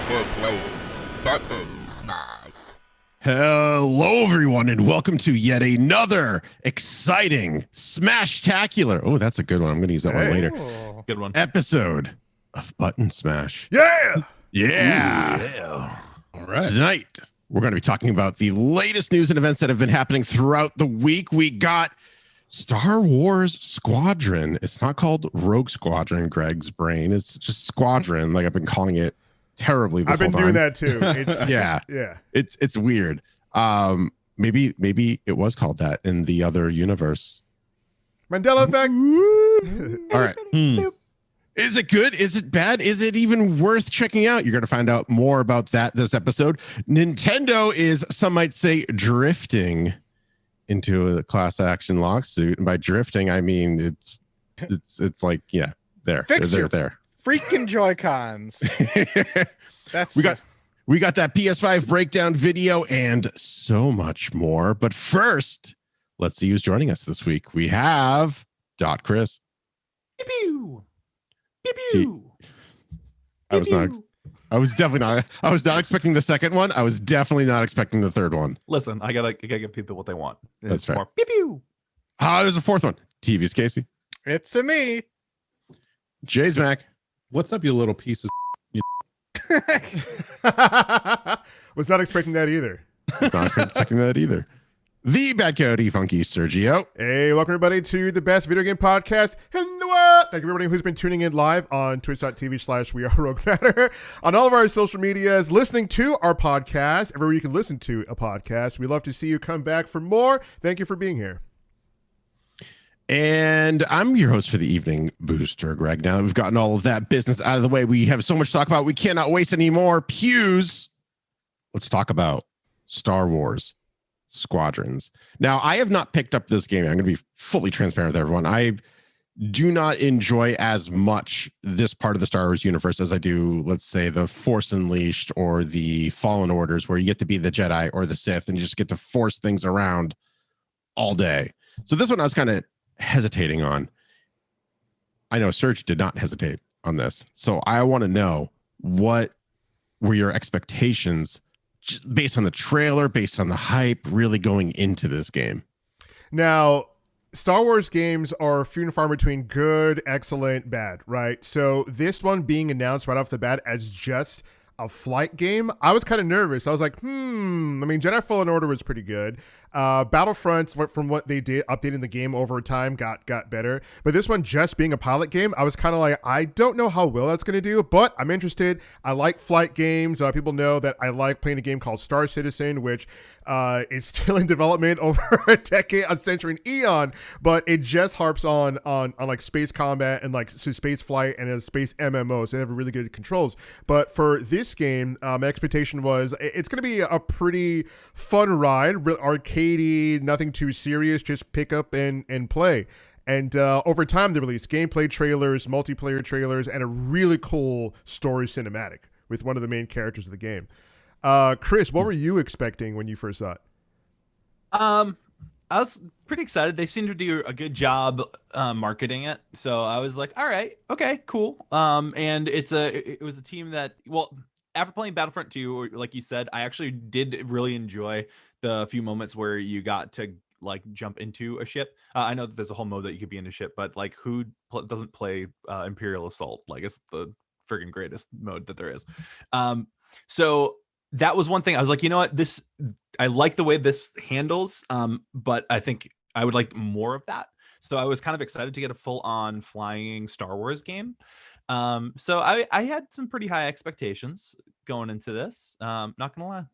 for playing Button Smash. Hello, everyone, and welcome to yet another exciting Smash-tacular. Oh, that's a good one. I'm going to use that one later. Good one. Episode of Button Smash. Yeah. Yeah. All right. Tonight, we're going to be talking about the latest news and events that have been happening throughout the week. We got Star Wars Squadron. It's not called Rogue Squadron, Greg's brain. It's just Squadron, like I've been calling it terribly this I've been whole doing time. that too. It's, Yeah. It's weird. Maybe it was called that in the other universe. Mandela effect. All right. Is it good? Is it bad? Is it even worth checking out? You're going to find out more about that this episode. Nintendo is, some might say, drifting into a class action lawsuit. And by drifting, I mean it's like, yeah, there. They're there. Freaking Joy-Cons. That's we got that PS5 Breakdown video and so much more. But first, let's see who's joining us this week. We have Dot Chris. Pew pew. Pew pew. I was not expecting the second one. I was definitely not expecting the third one. Listen, I gotta give people what they want. That's fair. More pew pew. There's a fourth one. TV's Casey. It's a me. Jay's Mac. What's up, you little piece of Was not expecting that either. Was not expecting that either. The Bad Coyote Funky Sergio. Hey, welcome everybody to the best video game podcast in the world. Thank you everybody who's been tuning in live on twitch.tv/weareroguematter, on all of our social medias, listening to our podcast, everywhere you can listen to a podcast. We love to see you come back for more. Thank you for being here. And I'm your host for the evening, Booster Greg. Now that we've gotten all of that business out of the way, we have so much to talk about. We cannot waste any more pews. Let's talk about Star Wars Squadrons. Now, I have not picked up this game. I'm going to be fully transparent with everyone. I do not enjoy as much this part of the Star Wars universe as I do, let's say, the Force Unleashed or the Fallen Orders, where you get to be the Jedi or the Sith and you just get to force things around all day. So this one I was kind of hesitating on. I know Serge did not hesitate on this. So I want to know, what were your expectations just based on the trailer, based on the hype, really going into this game? Now, Star Wars games are few and far between good, excellent, bad, right? So this one being announced right off the bat as just a flight game, I was kind of nervous. I was like, I mean, Jedi Fallen Order was pretty good. Battlefront, from what they did, updating the game over time, got better. But this one just being a pilot game, I was kind of like, I don't know how well that's going to do, but I'm interested. I like flight games. People know that I like playing a game called Star Citizen, which is still in development over a decade, a century, an eon, but it just harps on like space combat and like space flight and a space MMO, so they have really good controls. But for this game, my expectation was it's going to be a pretty fun ride, arcadey, nothing too serious, just pick up and play. And over time, they released gameplay trailers, multiplayer trailers, and a really cool story cinematic with one of the main characters of the game. Chris, what were you expecting when you first saw it? I was pretty excited. They seemed to do a good job marketing it. So I was like, all right, okay, cool. And it was a team that, well, after playing Battlefront 2, like you said, I actually did really enjoy the few moments where you got to like jump into a ship. I know that there's a whole mode that you could be in a ship, but like who doesn't play Imperial Assault? Like it's the friggin' greatest mode that there is. So that was one thing. I was like, you know what, I like the way this handles, but I think I would like more of that. So I was kind of excited to get a full-on flying Star Wars game. So I had some pretty high expectations going into this. Not gonna lie.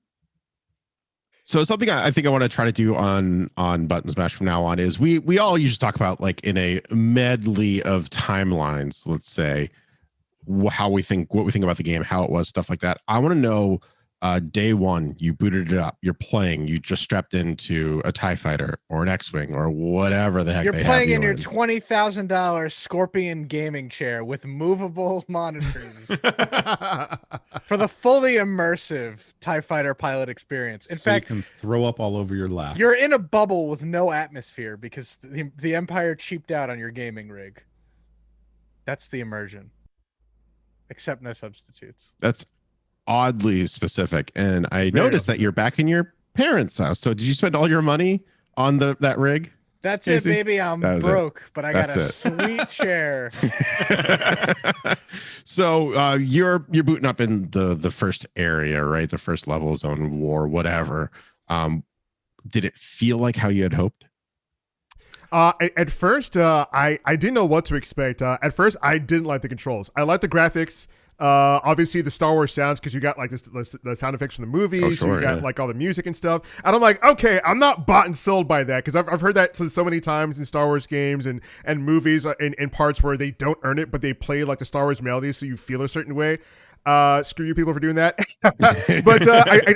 So something I think I want to try to do on Button Smash from now on is we all usually talk about, like, in a medley of timelines, let's say, what we think about the game, how it was, stuff like that. I want to know, day one, you booted it up, you're playing, you just strapped into a TIE fighter or an X-Wing or whatever the heck You're they playing have in you your $20,000 Scorpion gaming chair with movable monitors for the fully immersive TIE fighter pilot experience. In fact, you can throw up all over your lap. you're in a bubble with no atmosphere because the Empire cheaped out on your gaming rig. That's the immersion. Except no substitutes. That's oddly specific. And I Very noticed that you're back in your parents' house. So did you spend all your money on that rig? That's Casey? it, baby. I'm That was it. broke, but I got That's a it. sweet chair. So you're booting up in the first area, right? The first level, zone, war, whatever. Did it feel like how you had hoped? At first, I didn't know what to expect. At first, I didn't like the controls. I like the graphics. Obviously the Star Wars sounds, because you got like the sound effects from the movies. Oh, so sure, you got yeah. like all the music and stuff. And I'm like, okay, I'm not bought and sold by that, because I've heard that so many times in Star Wars games and movies in parts where they don't earn it, but they play like the Star Wars melody, so you feel a certain way. Screw you people for doing that. But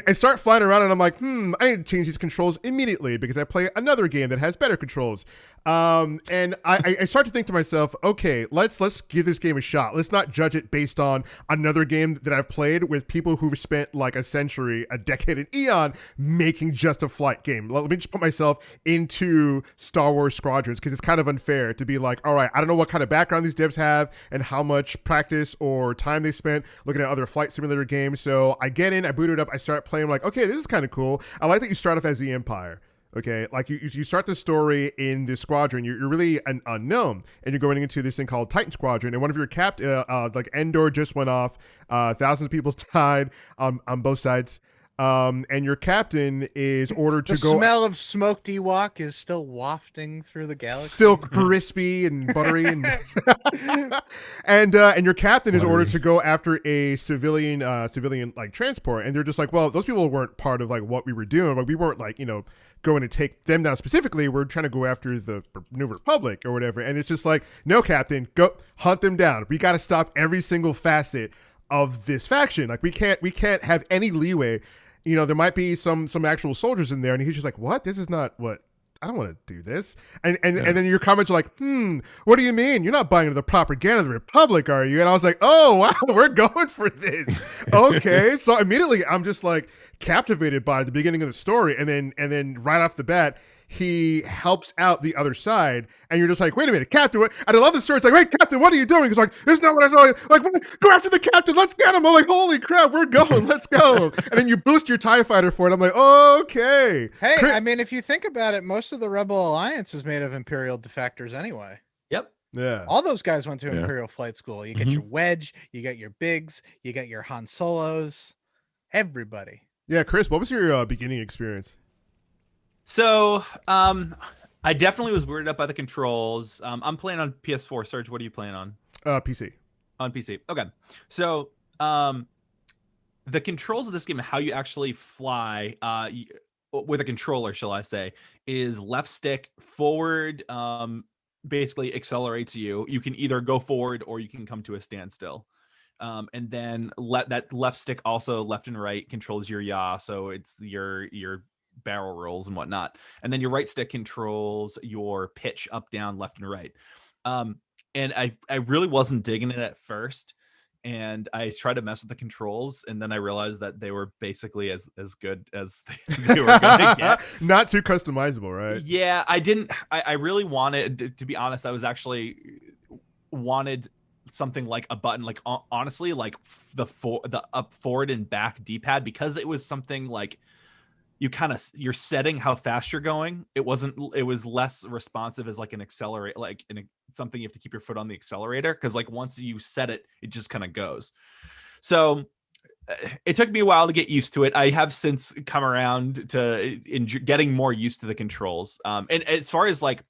I start flying around and I'm like, I need to change these controls immediately because I play another game that has better controls. And I start to think to myself, okay, let's give this game a shot. Let's not judge it based on another game that I've played with people who've spent like a century, a decade, an eon making just a flight game. Let me just put myself into Star Wars Squadrons, because it's kind of unfair to be like, all right, I don't know what kind of background these devs have and how much practice or time they spent looking at other flight simulator games. So I get in, I boot it up, I start playing. I'm like, okay, this is kind of cool. I like that you start off as the Empire. Okay, like you start the story in this squadron. You're really an unknown, and you're going into this thing called Titan Squadron. And one of your like Endor just went off. Thousands of people died on both sides. And your captain is ordered to The go. smell of smoked Ewok is still wafting through the galaxy. Still crispy and buttery, and and your captain is ordered to go after a civilian like transport. And they're just like, well, those people weren't part of like what we were doing. Like we weren't like going to take them down specifically. We're trying to go after the New Republic or whatever. And it's just like, no, Captain, go hunt them down. We got to stop every single facet of this faction. Like we can't have any leeway. There might be some actual soldiers in there, and he's just like, what? This is not what. I don't want to do this. And then your comments are like, what do you mean? You're not buying into the propaganda of the Republic, are you? And I was like, oh, wow, we're going for this. Okay. So immediately I'm just like captivated by the beginning of the story. And then right off the bat, he helps out the other side. And you're just like, wait a minute, Captain. What? And I love the story. It's like, wait, Captain, what are you doing? He's like, this is not what I saw. Like, go after the Captain. Let's get him. I'm like, holy crap, we're going. Let's go. And then you boost your TIE fighter for it. I'm like, okay. Hey, I mean, if you think about it, most of the Rebel Alliance is made of Imperial defectors anyway. Yep. Yeah. All those guys went to Yeah. Imperial Flight School. You get your Wedge, you get your Biggs, you get your Han Solos, everybody. Yeah, Chris, what was your beginning experience? So, I definitely was weirded up by the controls. I'm playing on PS4. Serge, what are you playing on? PC. On PC. Okay. So, the controls of this game, how you actually fly, with a controller, shall I say, is left stick forward. Basically accelerates you. You can either go forward or you can come to a standstill. And then that left stick also left and right controls your yaw. So it's your barrel rolls and whatnot. And then your right stick controls your pitch up, down, left, and right. And I really wasn't digging it at first. And I tried to mess with the controls, and then I realized that they were basically as good as they were going to get. Not too customizable, right? Yeah, I really wanted, to be honest, I was actually wanted something like a button, like honestly, like the up, forward, and back D-pad, because it was something like you're setting how fast you're going. It was less responsive as like an accelerate, like something you have to keep your foot on the accelerator, because like once you set it, it just kind of goes. So it took me a while to get used to it. I have since come around to getting more used to the controls. And as far as like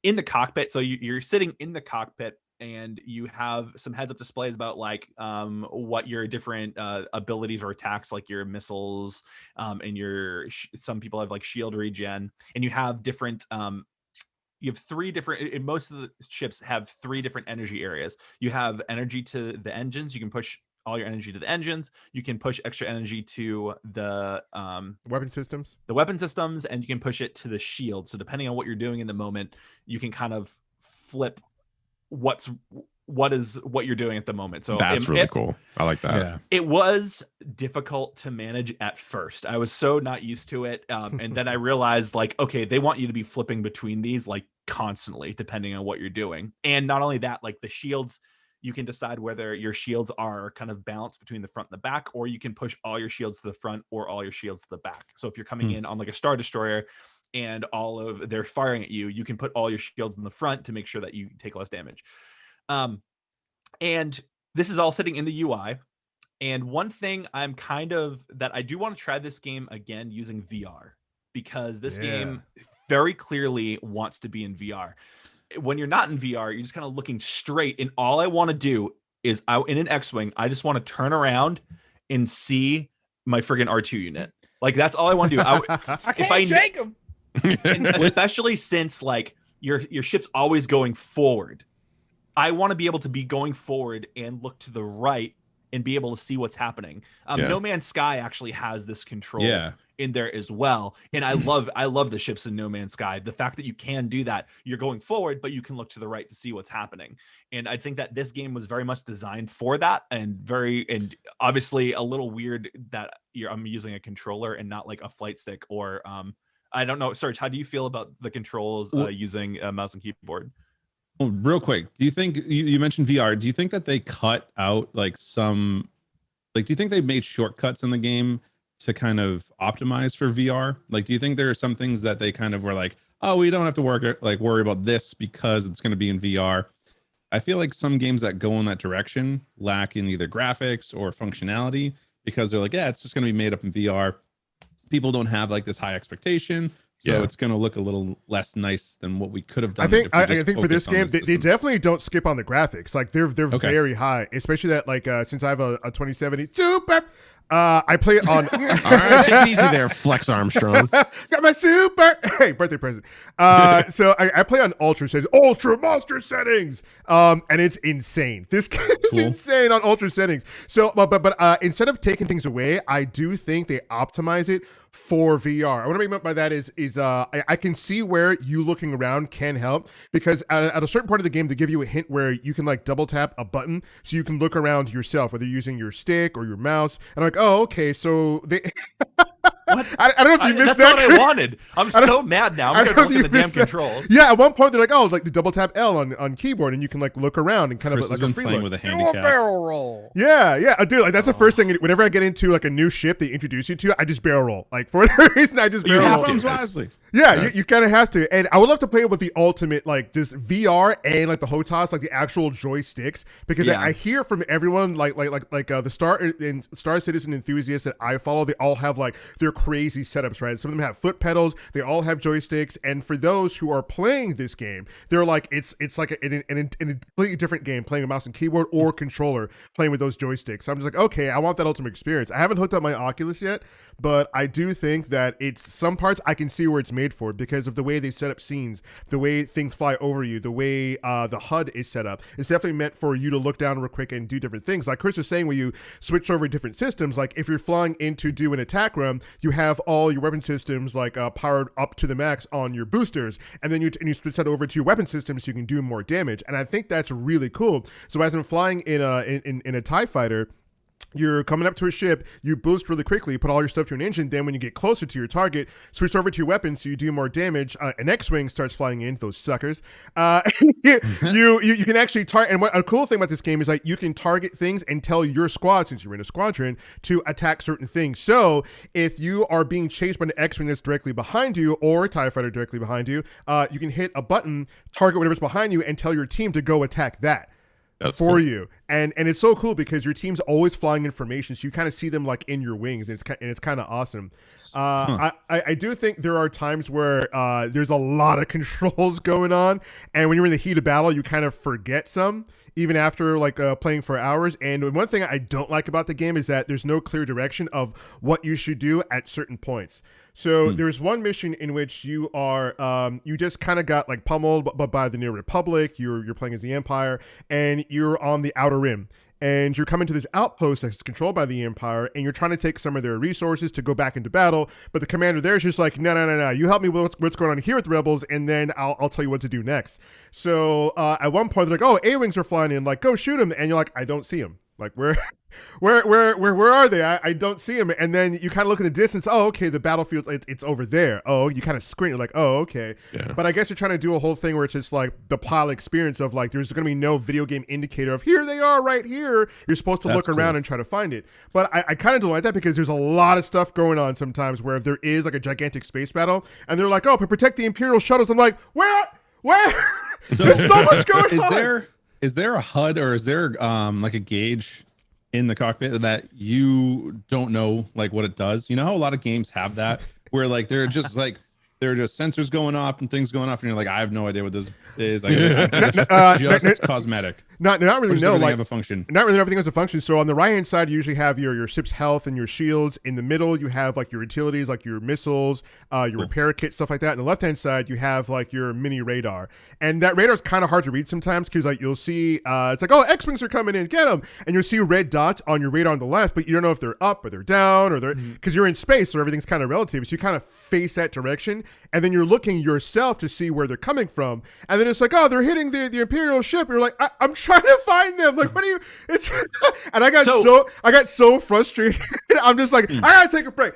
in the cockpit, so you're sitting in the cockpit, and you have some heads-up displays about like what your different abilities or attacks, like your missiles, and some people have like shield regen, and you have different you have three different, most of the ships have three different energy areas. You have energy to the engines. You can push all your energy to the engines. You can push extra energy to the Weapon systems. and you can push it to the shield. So depending on what you're doing in the moment, you can kind of flip what you're doing at the moment. So That's really cool. I like that. Yeah. it was difficult to manage at first. I was so not used to it. And then I realized like, okay, they want you to be flipping between these like constantly, depending on what you're doing. And not only that, like the shields, you can decide whether your shields are kind of balanced between the front and the back, or you can push all your shields to the front or all your shields to the back. So if you're coming in on like a Star Destroyer and they're firing at you, you can put all your shields in the front to make sure that you take less damage. And this is all sitting in the UI. And one thing that I do want to try this game again using VR, because this game very clearly wants to be in VR. When you're not in VR, you're just kind of looking straight, and all I want to do is in an X-Wing, I just want to turn around and see my friggin' R2 unit. Like, that's all I want to do. I can't shake him. And especially since like your ship's always going forward, I want to be able to be going forward and look to the right and be able to see what's happening. No Man's Sky actually has this control in there as well. And I love the ships in No Man's Sky. The fact that you can do that, you're going forward, but you can look to the right to see what's happening. And I think that this game was very much designed for that, and obviously a little weird that I'm using a controller and not like a flight stick or I don't know. Serge, how do you feel about the controls using a mouse and keyboard? Well, real quick, do you think you mentioned VR? Do you think that they cut out like do you think they made shortcuts in the game to kind of optimize for VR? Like, do you think there are some things that they kind of were like, oh, we don't have to worry about this because it's going to be in VR? I feel like some games that go in that direction lack in either graphics or functionality because they're like, yeah, it's just going to be made up in VR. People don't have like this high expectation. So it's going to look a little less nice than what we could have done. I think for this game, they definitely don't skip on the graphics. Like they're very high, especially that like since I have a 2070 Super, I play it on. All right, take it easy there, Flex Armstrong. Got my Super. Hey, birthday present. So I play on Ultra Monster settings, and it's insane. This game is insane on Ultra settings. So, but instead of taking things away, I do think they optimize it for VR. What I mean by that is I can see where you looking around can help, because at a certain part of the game they give you a hint where you can like double tap a button so you can look around yourself, whether you're using your stick or your mouse. And I'm like, oh, okay, so they. What? I don't know if you missed that. That's what I wanted. I'm so mad now. I'm going to look at the damn controls. Yeah, at one point they're like, oh, like the double tap L on keyboard, and you can like look around and kind Chris of like has a been playing with a Do a handicap. barrel roll. Yeah, dude, like that's the first thing. Whenever I get into like a new ship they introduce you to, I just barrel roll. Like for whatever reason, I just barrel roll. You have to wisely. Yeah, you kind of have to. And I would love to play it with the ultimate, like just VR and like the HOTAS, like the actual joysticks, because I hear from everyone like the Star Citizen enthusiasts that I follow, they all have like their crazy setups, right? Some of them have foot pedals, they all have joysticks, and for those who are playing this game, they're like it's like in a completely different game, playing a mouse and keyboard or controller, playing with those joysticks. So I'm just like, okay, I want that ultimate experience. I haven't hooked up my Oculus yet, but I do think that it's some parts I can see where it's made for, because of the way they set up scenes, the way things fly over you, the way the HUD is set up. It's definitely meant for you to look down real quick and do different things. Like Chris was saying, when you switch over different systems, like if you're flying in to do an attack run, you have all your weapon systems like powered up to the max on your boosters, and then you switch that over to your weapon systems so you can do more damage. And I think that's really cool. So as I'm flying in a TIE fighter, you're coming up to a ship, you boost really quickly, put all your stuff to an engine, then when you get closer to your target, switch over to your weapon so you do more damage. An X-Wing starts flying in, those suckers. You can actually target, and a cool thing about this game is like you can target things and tell your squad, since you're in a squadron, to attack certain things. So if you are being chased by an X-Wing that's directly behind you, or a TIE fighter directly behind you, you can hit a button, target whatever's behind you, and tell your team to go attack that. That's for cool. You, and it's so cool because your team's always flying information, so you kind of see them like in your wings, and it's kind of awesome. I do think there are times where there's a lot of controls going on, and when you're in the heat of battle, you kind of forget some, even after like playing for hours. And one thing I don't like about the game is that there's no clear direction of what you should do at certain points. So there's one mission in which you are you just kind of got like pummeled but by the New Republic. You're playing as the Empire, and you're on the Outer Rim. And you're coming to this outpost that's controlled by the Empire, and you're trying to take some of their resources to go back into battle. But the commander there is just like, no. You help me with what's going on here with the rebels, and then I'll tell you what to do next. So at one point, they're like, oh, A-Wings are flying in. Like, go shoot them. And you're like, I don't see them. Like, where are they? I don't see them. And then you kind of look in the distance. Oh, okay, the battlefield, it's over there. Oh, you kind of squint. You're like, oh, okay. Yeah. But I guess you're trying to do a whole thing where it's just like the pilot experience of like there's going to be no video game indicator of here they are right here. You're supposed to look around and try to find it. But I kind of don't like that because there's a lot of stuff going on sometimes where there is like a gigantic space battle and they're like, oh, but protect the Imperial shuttles. I'm like, where? So, there's so much going on. Is there a HUD or is there like a gauge in the cockpit that you don't know like what it does? You know how a lot of games have that where like there are just sensors going off and things going off and you're like, I have no idea what this is. Like, just cosmetic. Not really. No, like have a function. Not really. Everything has a function. So on the right hand side, you usually have your ship's health and your shields. In the middle, you have like your utilities, like your missiles, your repair kit, stuff like that. On the left hand side, you have like your mini radar, and that radar is kind of hard to read sometimes because like you'll see it's like, oh, X-wings are coming in, get them, and you'll see red dots on your radar on the left, but you don't know if they're up or they're down or they're because you're in space, so everything's kind of relative. So you kind of face that direction, and then you're looking yourself to see where they're coming from, and then it's like, oh, they're hitting the Imperial ship. You're like, I'm trying to find them. Like, what do you? It's and I got so frustrated. I'm just like, I gotta take a break.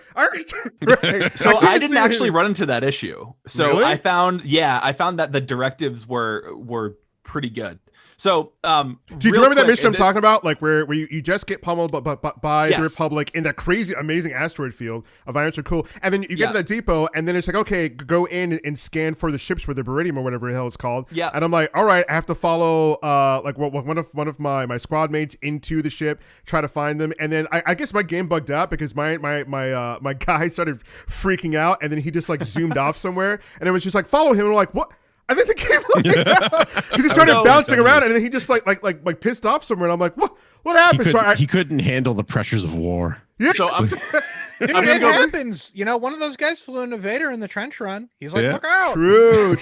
So I didn't actually run into that issue. So really? I found that the directives were pretty good. So, do you remember that mission I'm talking about? Like where you just get pummeled by the Republic in that crazy, amazing asteroid field of Irons are cool. And then you get to that depot and then it's like, okay, go in and scan for the ships for the Beridium or whatever the hell it's called. Yeah. And I'm like, all right, I have to follow like one of my squad mates into the ship, try to find them. And then I guess my game bugged out because my guy started freaking out and then he just like zoomed off somewhere and it was just like, follow him. And we're like, what? I think the game because he started bouncing around and then he just like pissed off somewhere and I'm like, what happened? He couldn't handle the pressures of war. Yeah. So it happens. You know, one of those guys flew into Vader in the trench run. He's like, look out. True.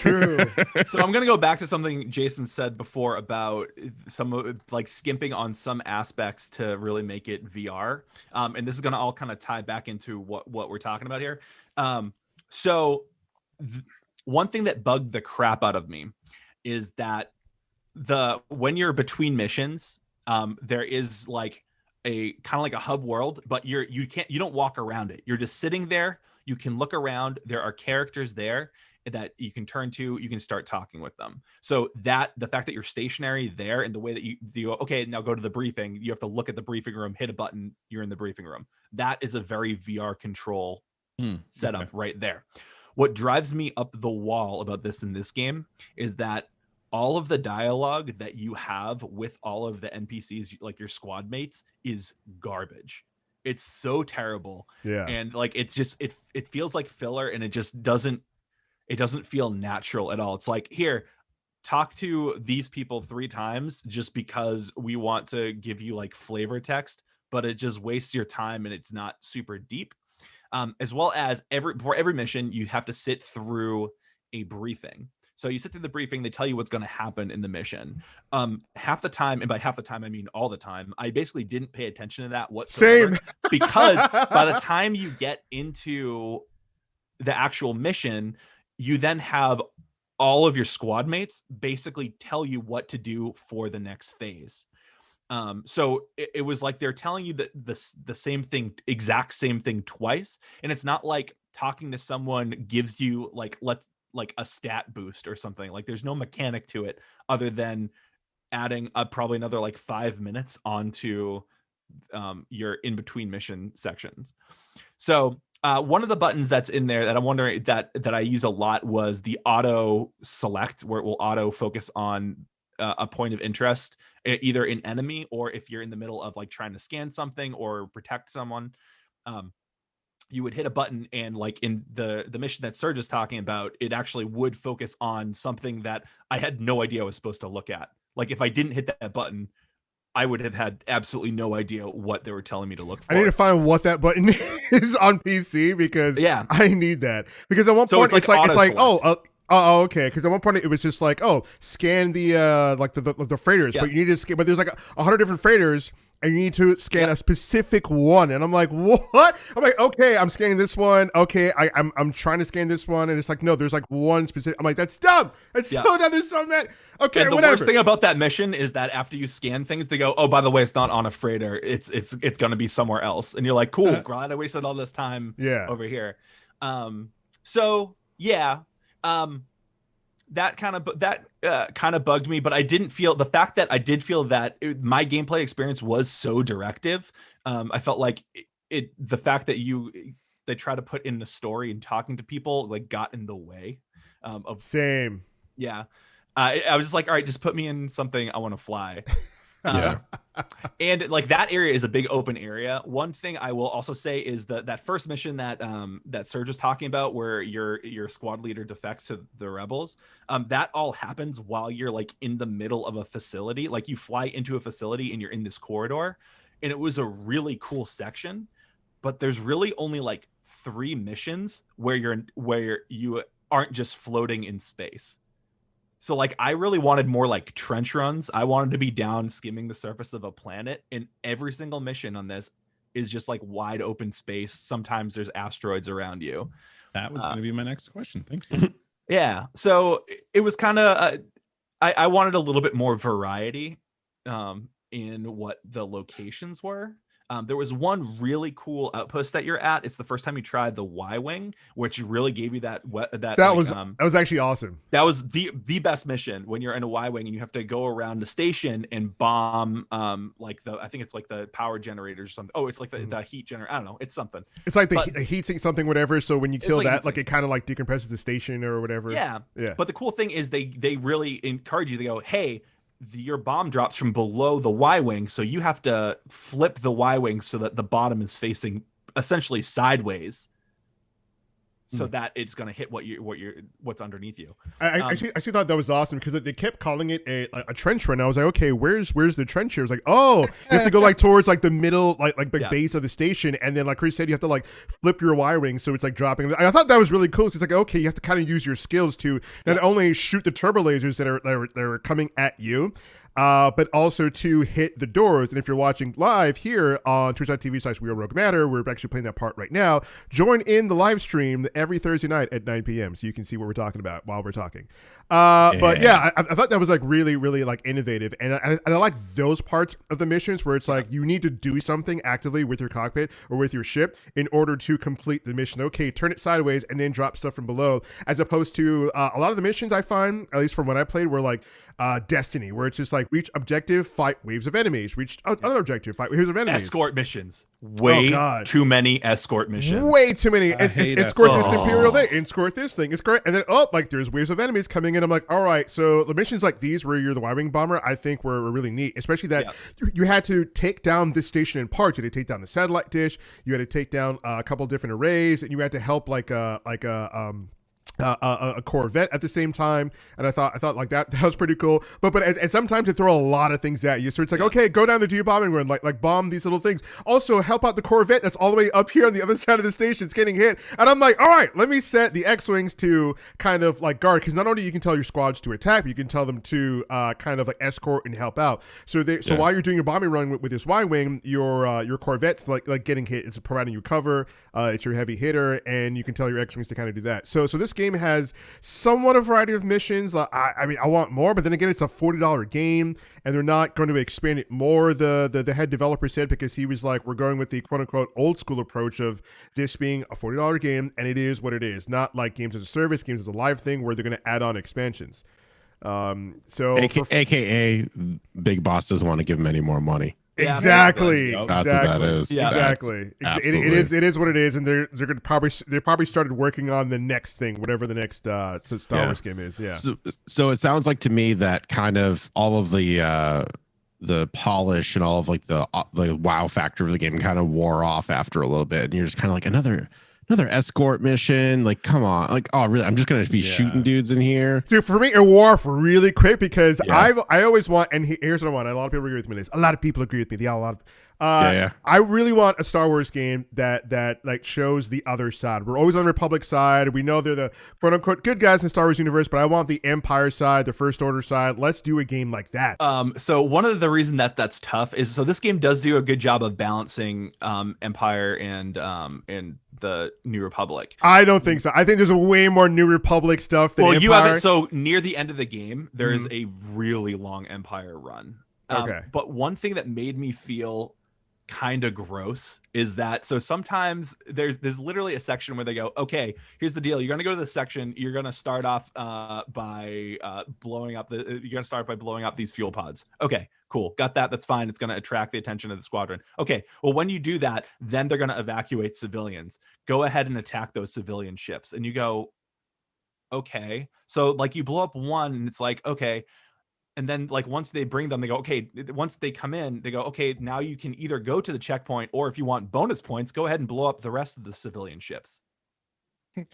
So I'm gonna go back to something Jason said before about some like skimping on some aspects to really make it VR. And this is gonna all kind of tie back into what we're talking about here. One thing that bugged the crap out of me is that when you're between missions, there is like a kind of like a hub world, but you don't walk around it. You're just sitting there. You can look around. There are characters there that you can turn to. You can start talking with them. So the fact that you're stationary there and the way that you okay, now go to the briefing. You have to look at the briefing room, hit a button. You're in the briefing room. That is a very VR control setup right there. What drives me up the wall about this in this game is that all of the dialogue that you have with all of the NPCs, like your squad mates, is garbage. It's so terrible. Yeah. And like, it's just, it feels like filler and it just doesn't feel natural at all. It's like, here, talk to these people 3 times just because we want to give you like flavor text, but it just wastes your time and it's not super deep. As well as before every mission, you have to sit through a briefing. So you sit through the briefing, they tell you what's going to happen in the mission. Half the time, and by half the time, I mean all the time, I basically didn't pay attention to that whatsoever. Same. Because by the time you get into the actual mission, you then have all of your squad mates basically tell you what to do for the next phase. So it was like they're telling you that the same thing, exact same thing twice. And it's not like talking to someone gives you like a stat boost or something. Like there's no mechanic to it other than adding probably another like 5 minutes onto your in between mission sections. So one of the buttons that's in there that I'm wondering that I use a lot was the auto select, where it will auto focus on a point of interest, either in enemy or if you're in the middle of like trying to scan something or protect someone. You would hit a button and like in the mission that Serge is talking about, it actually would focus on something that I had no idea I was supposed to look at. Like if I didn't hit that button, I would have had absolutely no idea what they were telling me to look for. I need to find what that button is on PC because I need that. Because at one point it's like oh, okay. Because at one point it was just like, oh, scan the like the freighters, but you need to scan. But there's like 100 different freighters, and you need to scan a specific one. And I'm like, what? I'm like, okay, I'm scanning this one. Okay, I'm trying to scan this one, and it's like, no, there's like one specific. I'm like, that's dumb. That's so dumb. There's so many. Okay, and the whatever. worst thing about that mission is that after you scan things, they go, oh, by the way, it's not on a freighter. It's going to be somewhere else. And you're like, cool, glad I wasted all this time over here. So yeah, that kind of bugged me, but I didn't feel the fact that I did feel that my gameplay experience was so directive. I felt like the fact that they try to put in the story and talking to people like got in the way of same. Yeah. I was just like, all right, just put me in something I want to fly. And like that area is a big open area. One thing I will also say is that first mission that Serge was talking about, where your squad leader defects to the rebels, that all happens while you're like in the middle of a facility. Like you fly into a facility and you're in this corridor, and it was a really cool section. But there's really only like 3 missions where you aren't just floating in space. So like I really wanted more like trench runs. I wanted to be down skimming the surface of a planet, and every single mission on this is just like wide open space. Sometimes there's asteroids around you. That was going to be my next question. Thank you. Yeah. So it was kind of I wanted a little bit more variety in what the locations were. There was one really cool outpost that you're at. It's the first time you tried the Y-wing, which really gave you that was actually awesome. That was the best mission when you're in a Y-wing and you have to go around the station and bomb I think it's like the power generators or something. Oh, it's like the heat generator. I don't know. It's something. It's like the heat sink something, whatever. So when you kill that, like it kind of like decompresses the station or whatever. Yeah. Yeah. But the cool thing is they really encourage you. They go, hey, your bomb drops from below the Y-wing, so you have to flip the Y-wing so that the bottom is facing essentially sideways, so that it's going to hit what's underneath you. I actually thought that was awesome because they kept calling it a trench run. I was like, okay, where's the trench here? It's like, oh, you have to go like towards like the middle, like the base of the station, and then like Chris said, you have to like flip your Y-wing so it's like dropping. I thought that was really cool. It's like, okay, you have to kind of use your skills to not only shoot the turbo lasers that are coming at you, but also to hit the doors. And if you're watching live here on twitch.tv/WeAreRogueMatter, we're actually playing that part right now. Join in the live stream every Thursday night at 9 p.m. so you can see what we're talking about while we're talking. But yeah, I thought that was like really, really like innovative. And I like those parts of the missions where it's like you need to do something actively with your cockpit or with your ship in order to complete the mission. Okay, turn it sideways and then drop stuff from below, as opposed to a lot of the missions I find, at least from when I played, were like Destiny, where it's just like reach objective, fight waves of enemies, reach another objective, fight waves of enemies. Escort missions. Way too many escort missions. Way too many. Escort this Imperial thing, escort this thing, escort, and then like there's waves of enemies coming in. I'm like, all right, so the missions like these where you're the Y-wing bomber, I think were really neat, especially that you had to take down this station in parts. You had to take down the satellite dish, you had to take down a couple different arrays, and you had to help like a Corvette at the same time, and I thought like that was pretty cool. But as sometimes they throw a lot of things at you, so it's like, okay, go down the bombing run, like bomb these little things. Also help out the Corvette that's all the way up here on the other side of the station. It's getting hit, and I'm like, all right, let me set the X-wings to kind of like guard, because not only you can tell your squads to attack, but you can tell them to kind of like escort and help out. So while you're doing your bombing run with this Y-wing, your Corvette's like getting hit. It's providing you cover. It's your heavy hitter, and you can tell your X-wings to kind of do that. So this game has somewhat a variety of missions. I mean, I want more, but then again, it's a $40 game, and they're not going to expand it more. The head developer said, because he was like, we're going with the quote unquote old school approach of this being a $40 game, and it is what it is, not like games as a service, games as a live thing where they're going to add on expansions. AKA Big Boss doesn't want to give him any more money. Exactly. That's what that is. Yeah. Exactly. It is what it is, and they're going to probably started working on the next thing, whatever the next Star Wars game is. Yeah. So it sounds like to me that kind of all of the polish and all of like the wow factor of the game kind of wore off after a little bit, and you're just kind of like another escort mission. Like, come on. Like, oh, really? I'm just going to be shooting dudes in here. Dude, for me, it wore off really quick because I always want, and here's what I want. A lot of people agree with me on this. A lot of people agree with me. Yeah. I really want a Star Wars game that like shows the other side. We're always on the Republic side. We know they're the quote unquote good guys in the Star Wars universe, but I want the Empire side, the First Order side. Let's do a game like that. So one of the reason that's tough is so this game does do a good job of balancing Empire and the New Republic. I don't think so. I think there's a way more New Republic stuff than Empire. You have it. So near the end of the game, there is a really long Empire run. Okay. But one thing that made me feel kind of gross is that so sometimes there's literally a section where they go, okay, here's the deal, you're gonna go to this section, you're gonna start off by blowing up these fuel pods. Okay, cool, got that, that's fine, it's gonna attract the attention of the squadron. Okay, well, when you do that, then they're gonna evacuate civilians. Go ahead and attack those civilian ships. And you go, okay, so like you blow up one and it's like, okay. And then like once they bring them, they go, okay, once they come in, they go, okay, now you can either go to the checkpoint, or if you want bonus points, go ahead and blow up the rest of the civilian ships.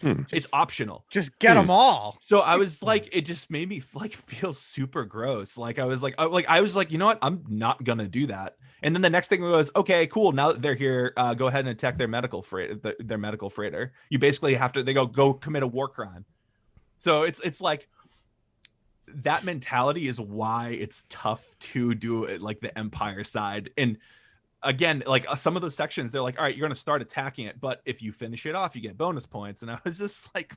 It's optional. Just get them all. So I was like, it just made me like feel super gross. Like I was like, you know what? I'm not gonna do that. And then the next thing was, okay, cool. Now that they're here, go ahead and attack their medical freighter. You basically have to. They go commit a war crime. So it's like. That mentality is why it's tough to do it like the Empire side. And again, like some of those sections, they're like, all right, you're going to start attacking it, but if you finish it off, you get bonus points. And I was just like,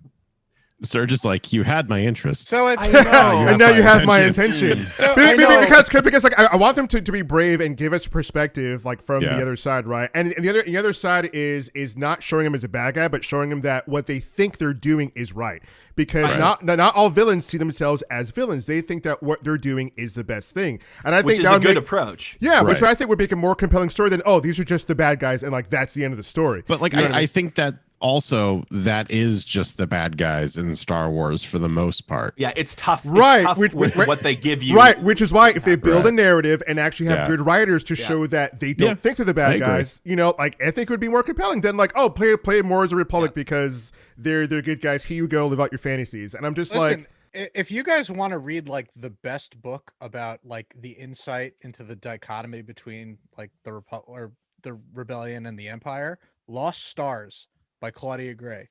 Surge is like, you had my interest. So it's and now you have my attention. So, because like I want them to be brave and give us perspective like from the other side, right? And the other side is not showing him as a bad guy, but showing him that what they think they're doing is right. Because not all villains see themselves as villains. They think that what they're doing is the best thing. And I think which is a good approach. Yeah, which I think would make a more compelling story than, oh, these are just the bad guys and like that's the end of the story. But like I think that also that is just the bad guys in Star Wars for the most part. Yeah, it's tough. Right. It's tough with what they give you. Right, which is why if they build a narrative and actually have good writers to show that they don't think they're the bad guys, you know, like I think it would be more compelling than like, oh, play more as a Republic because they're good guys. Here you go, live out your fantasies. And I'm just like, if you guys want to read like the best book about like the insight into the dichotomy between like the Republic or the Rebellion and the Empire, Lost Stars by Claudia Gray.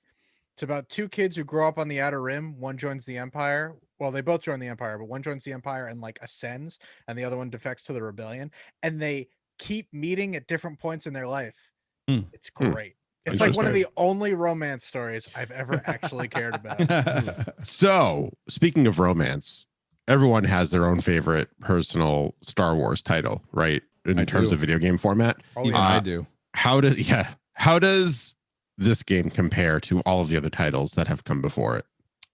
It's about two kids who grow up on the Outer Rim. One joins the Empire. Well, they both join the Empire, but one joins the Empire and like ascends, and the other one defects to the Rebellion. And they keep meeting at different points in their life. It's great. It's like one of the only romance stories I've ever actually cared about. So, speaking of romance, everyone has their own favorite personal Star Wars title, right? In terms of video game format. I do. How does this game compare to all of the other titles that have come before it?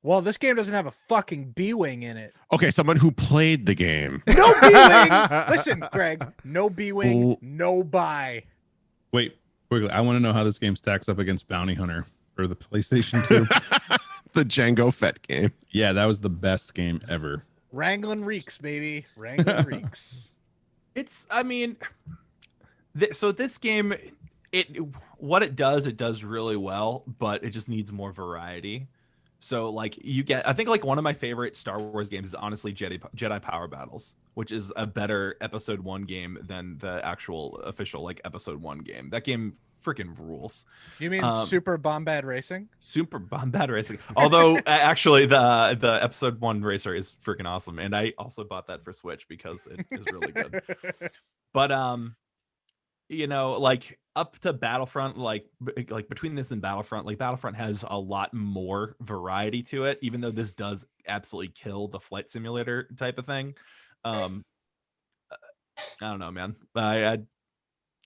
Well, this game doesn't have a fucking B-Wing in it. Okay, someone who played the game. No B-Wing! Listen, Greg, no B-Wing, no buy. Wait, quickly. I want to know how this game stacks up against Bounty Hunter for the PlayStation 2. The Jango Fett game. Yeah, that was the best game ever. Wrangling Reeks, baby. Wrangling Reeks. So this game, what it does really well, but it just needs more variety. So like I think like one of my favorite Star Wars games is honestly Jedi Power Battles, which is a better Episode 1 game than the actual official like Episode 1 game. That game freaking rules. You mean Super Bombad Racing? Super Bombad Racing. Although actually the Episode 1 racer is freaking awesome, and I also bought that for Switch because it is really good. But you know, like up to Battlefront, like between this and Battlefront, like Battlefront has a lot more variety to it, even though this does absolutely kill the flight simulator type of thing. I don't know, man. I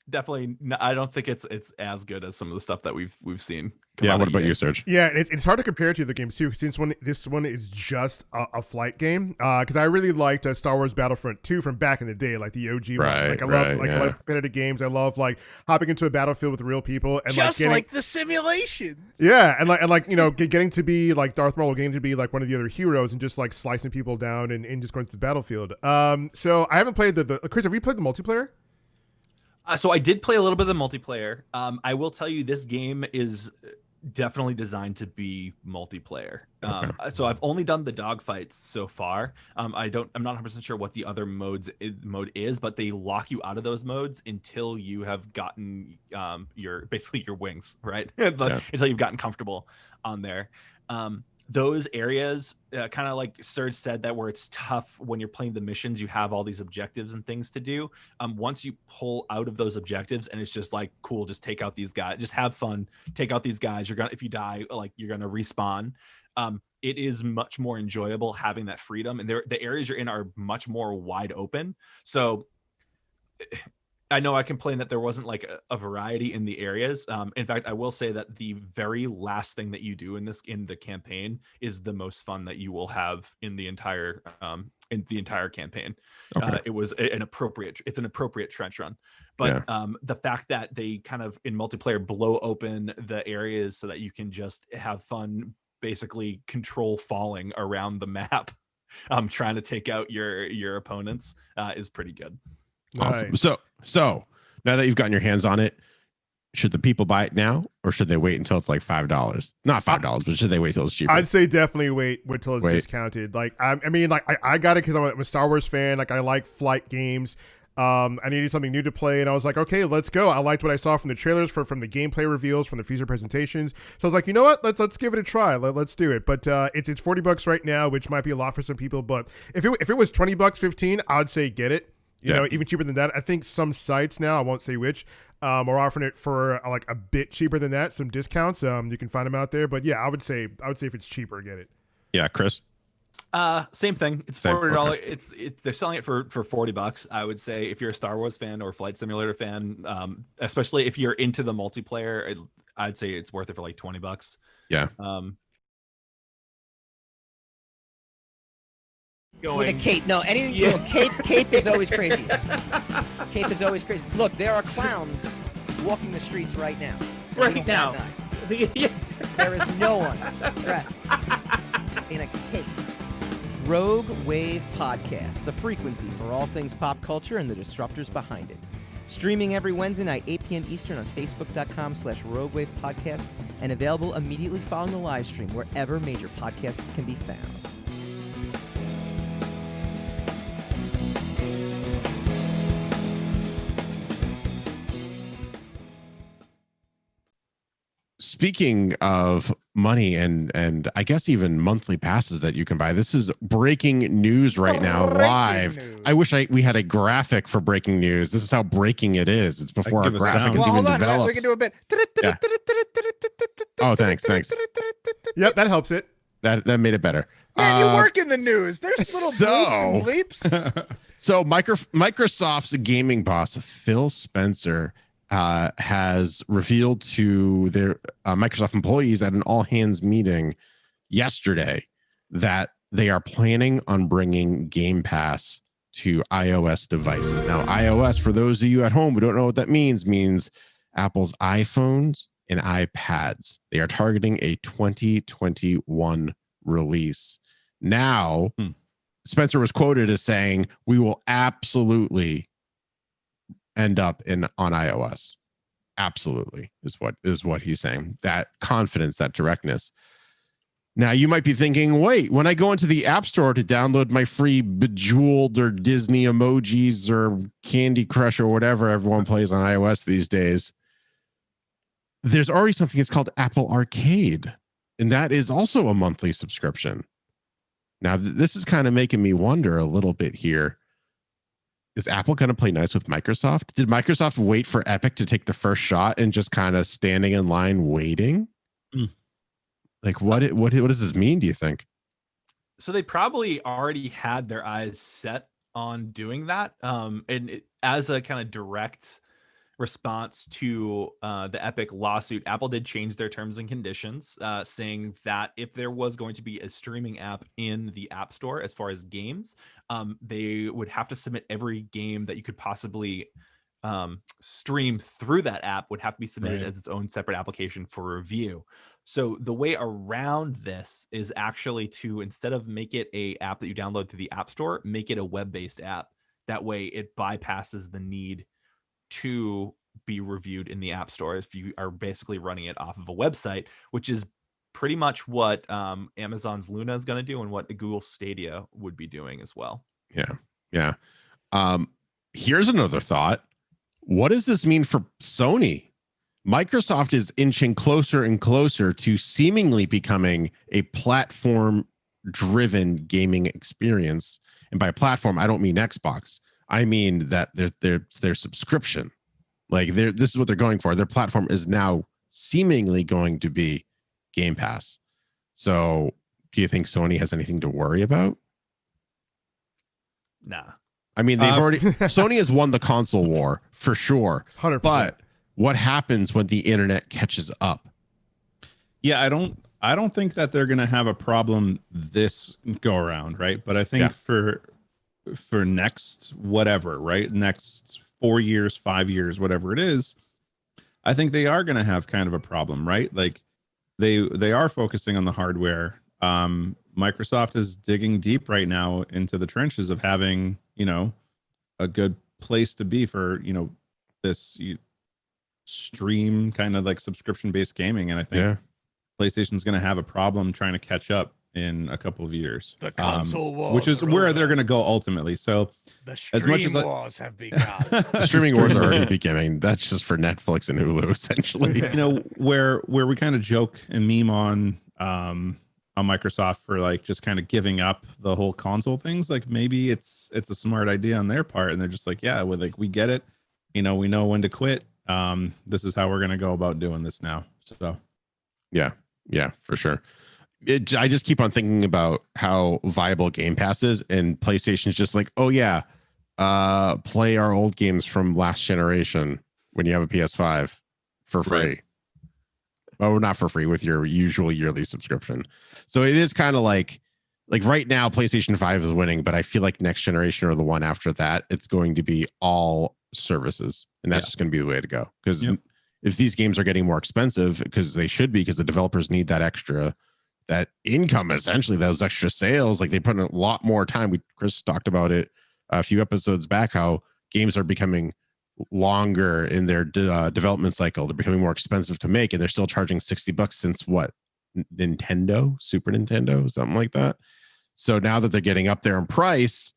definitely, I don't think it's as good as some of the stuff that we've seen. Yeah, what about you, Serge? Yeah, it's hard to compare to the games too, since this one is just a flight game. Because I really liked Star Wars Battlefront 2 from back in the day, like the OG one. Like I love competitive games. I love like hopping into a battlefield with real people and just like the simulations. Yeah, and like you know, getting to be like Darth Maul, getting to be like one of the other heroes, and just like slicing people down and just going through the battlefield. So I haven't played the Chris, have you played the multiplayer? So I did play a little bit of the multiplayer. I will tell you, this game is definitely designed to be multiplayer. Okay. So I've only done the dogfights so far. I'm not 100% sure what the other mode is, but they lock you out of those modes until you have gotten your wings, right? Until you've gotten comfortable on there. Those areas, kind of like Serge said, that where it's tough when you're playing the missions, you have all these objectives and things to do. Once you pull out of those objectives and it's just like, cool, just take out these guys, just have fun, take out these guys. If you die, like, you're gonna respawn. It is much more enjoyable having that freedom, and the areas you're in are much more wide open. So I know I complained that there wasn't like a variety in the areas. In fact, I will say that the very last thing that you do in the campaign is the most fun that you will have in the entire campaign. Okay. It's an appropriate trench run. But the fact that they kind of in multiplayer blow open the areas so that you can just have fun, basically control falling around the map, trying to take out your opponents, is pretty good. Awesome. Nice. So now that you've gotten your hands on it, should the people buy it now, or should they wait until it's like $5? Not $5, but should they wait till it's cheaper? I'd say definitely wait till it's discounted. Like I mean, like I got it because I'm a Star Wars fan. Like I like flight games. I needed something new to play, and I was like, okay, let's go. I liked what I saw from the trailers, from the gameplay reveals, from the future presentations. So I was like, you know what? Let's give it a try. Let's do it. But it's $40 right now, which might be a lot for some people. But if it was $20, $15, I'd say get it. You know, even cheaper than that. I think some sites now, I won't say which, are offering it for like a bit cheaper than that. Some discounts. You can find them out there. But yeah, I would say if it's cheaper, get it. Yeah, Chris. Same thing. It's $40. Okay. They're selling it for $40. I would say if you're a Star Wars fan or Flight Simulator fan, especially if you're into the multiplayer, I'd say it's worth it for like $20. Yeah. With a cape. No, anything. Yeah. Cape is always crazy. Cape is always crazy. Look, there are clowns walking the streets right now. Right now. There is no one dressed in a cape. Rogue Wave Podcast, the frequency for all things pop culture and the disruptors behind it. Streaming every Wednesday night, 8 p.m. Eastern on Facebook.com/Rogue Wave Podcast, and available immediately following the live stream wherever major podcasts can be found. Speaking of money and I guess even monthly passes that you can buy, this is breaking news right now, live. News. I wish we had a graphic for breaking news. This is how breaking it is. It's before our graphic is even developed. We can do a bit. Yeah. Oh, thanks. Yep, that helps it. That made it better. Man, you work in the news. There's little bleeps and bleeps. So Microsoft's gaming boss, Phil Spencer, has revealed to their Microsoft employees at an all-hands meeting yesterday that they are planning on bringing Game Pass to iOS devices. Now, iOS, for those of you at home who don't know what that means Apple's iPhones and iPads. They are targeting a 2021 release. Now, Spencer was quoted as saying, "We will absolutely end up on iOS." Absolutely is what he's saying. That confidence, that directness. Now you might be thinking, wait, when I go into the App Store to download my free Bejeweled or Disney emojis or Candy Crush or whatever everyone plays on iOS these days, there's already something that's called Apple Arcade, and that is also a monthly subscription. Now this is kind of making me wonder a little bit here. Is Apple going to play nice with Microsoft? Did Microsoft wait for Epic to take the first shot and just kind of standing in line waiting? Like what does this mean, do you think? So they probably already had their eyes set on doing that. As a kind of direct response to the Epic lawsuit, Apple did change their terms and conditions, saying that if there was going to be a streaming app in the App Store as far as games, they would have to submit every game that you could possibly stream through that app would have to be submitted as its own separate application for review. So the way around this is actually to, instead of make it a app that you download through the App Store, make it a web-based app. That way it bypasses the need to be reviewed in the App Store if you are basically running it off of a website, which is pretty much what Amazon's Luna is going to do and what the Google Stadia would be doing as well. Yeah. Here's another thought. What does this mean for Sony? Microsoft is inching closer and closer to seemingly becoming a platform-driven gaming experience. And by platform, I don't mean Xbox. I mean that their subscription. Like this is what they're going for. Their platform is now seemingly going to be Game Pass. So do you think Sony has anything to worry about? Nah. I mean, they've already Sony has won the console war for sure. 100%. But what happens when the internet catches up? Yeah, I don't think that they're going to have a problem this go around, right? But I think for next whatever, right? Next 4 years, 5 years, whatever it is, I think they are going to have kind of a problem, right? Like they are focusing on the hardware. Microsoft is digging deep right now into the trenches of having, a good place to be for, this stream kind of like subscription based gaming. And I think PlayStation's going to have a problem trying to catch up in a couple of years. The console wars, which is where they're going to go ultimately. So the as much as wars have begun. The streaming wars are already beginning. That's just for Netflix and Hulu, essentially. Where we kind of joke and meme on Microsoft for like just kind of giving up the whole console things. Like maybe it's a smart idea on their part, and they're just like, yeah, we get it. We know when to quit. This is how we're going to go about doing this now. So yeah, for sure. I just keep on thinking about how viable Game Pass is, and PlayStation's just like, oh yeah, play our old games from last generation when you have a PS5 for free. Right. Oh, not for free, with your usual yearly subscription. So it is kind of like right now, PlayStation 5 is winning, but I feel like next generation or the one after that, it's going to be all services, and that's just going to be the way to go. Because if these games are getting more expensive, because they should be, because the developers need that income, essentially, those extra sales, like they put in a lot more time. Chris talked about it a few episodes back, how games are becoming longer in their development cycle. They're becoming more expensive to make, and they're still charging $60 since what? Super Nintendo, something like that. So now that they're getting up there in price,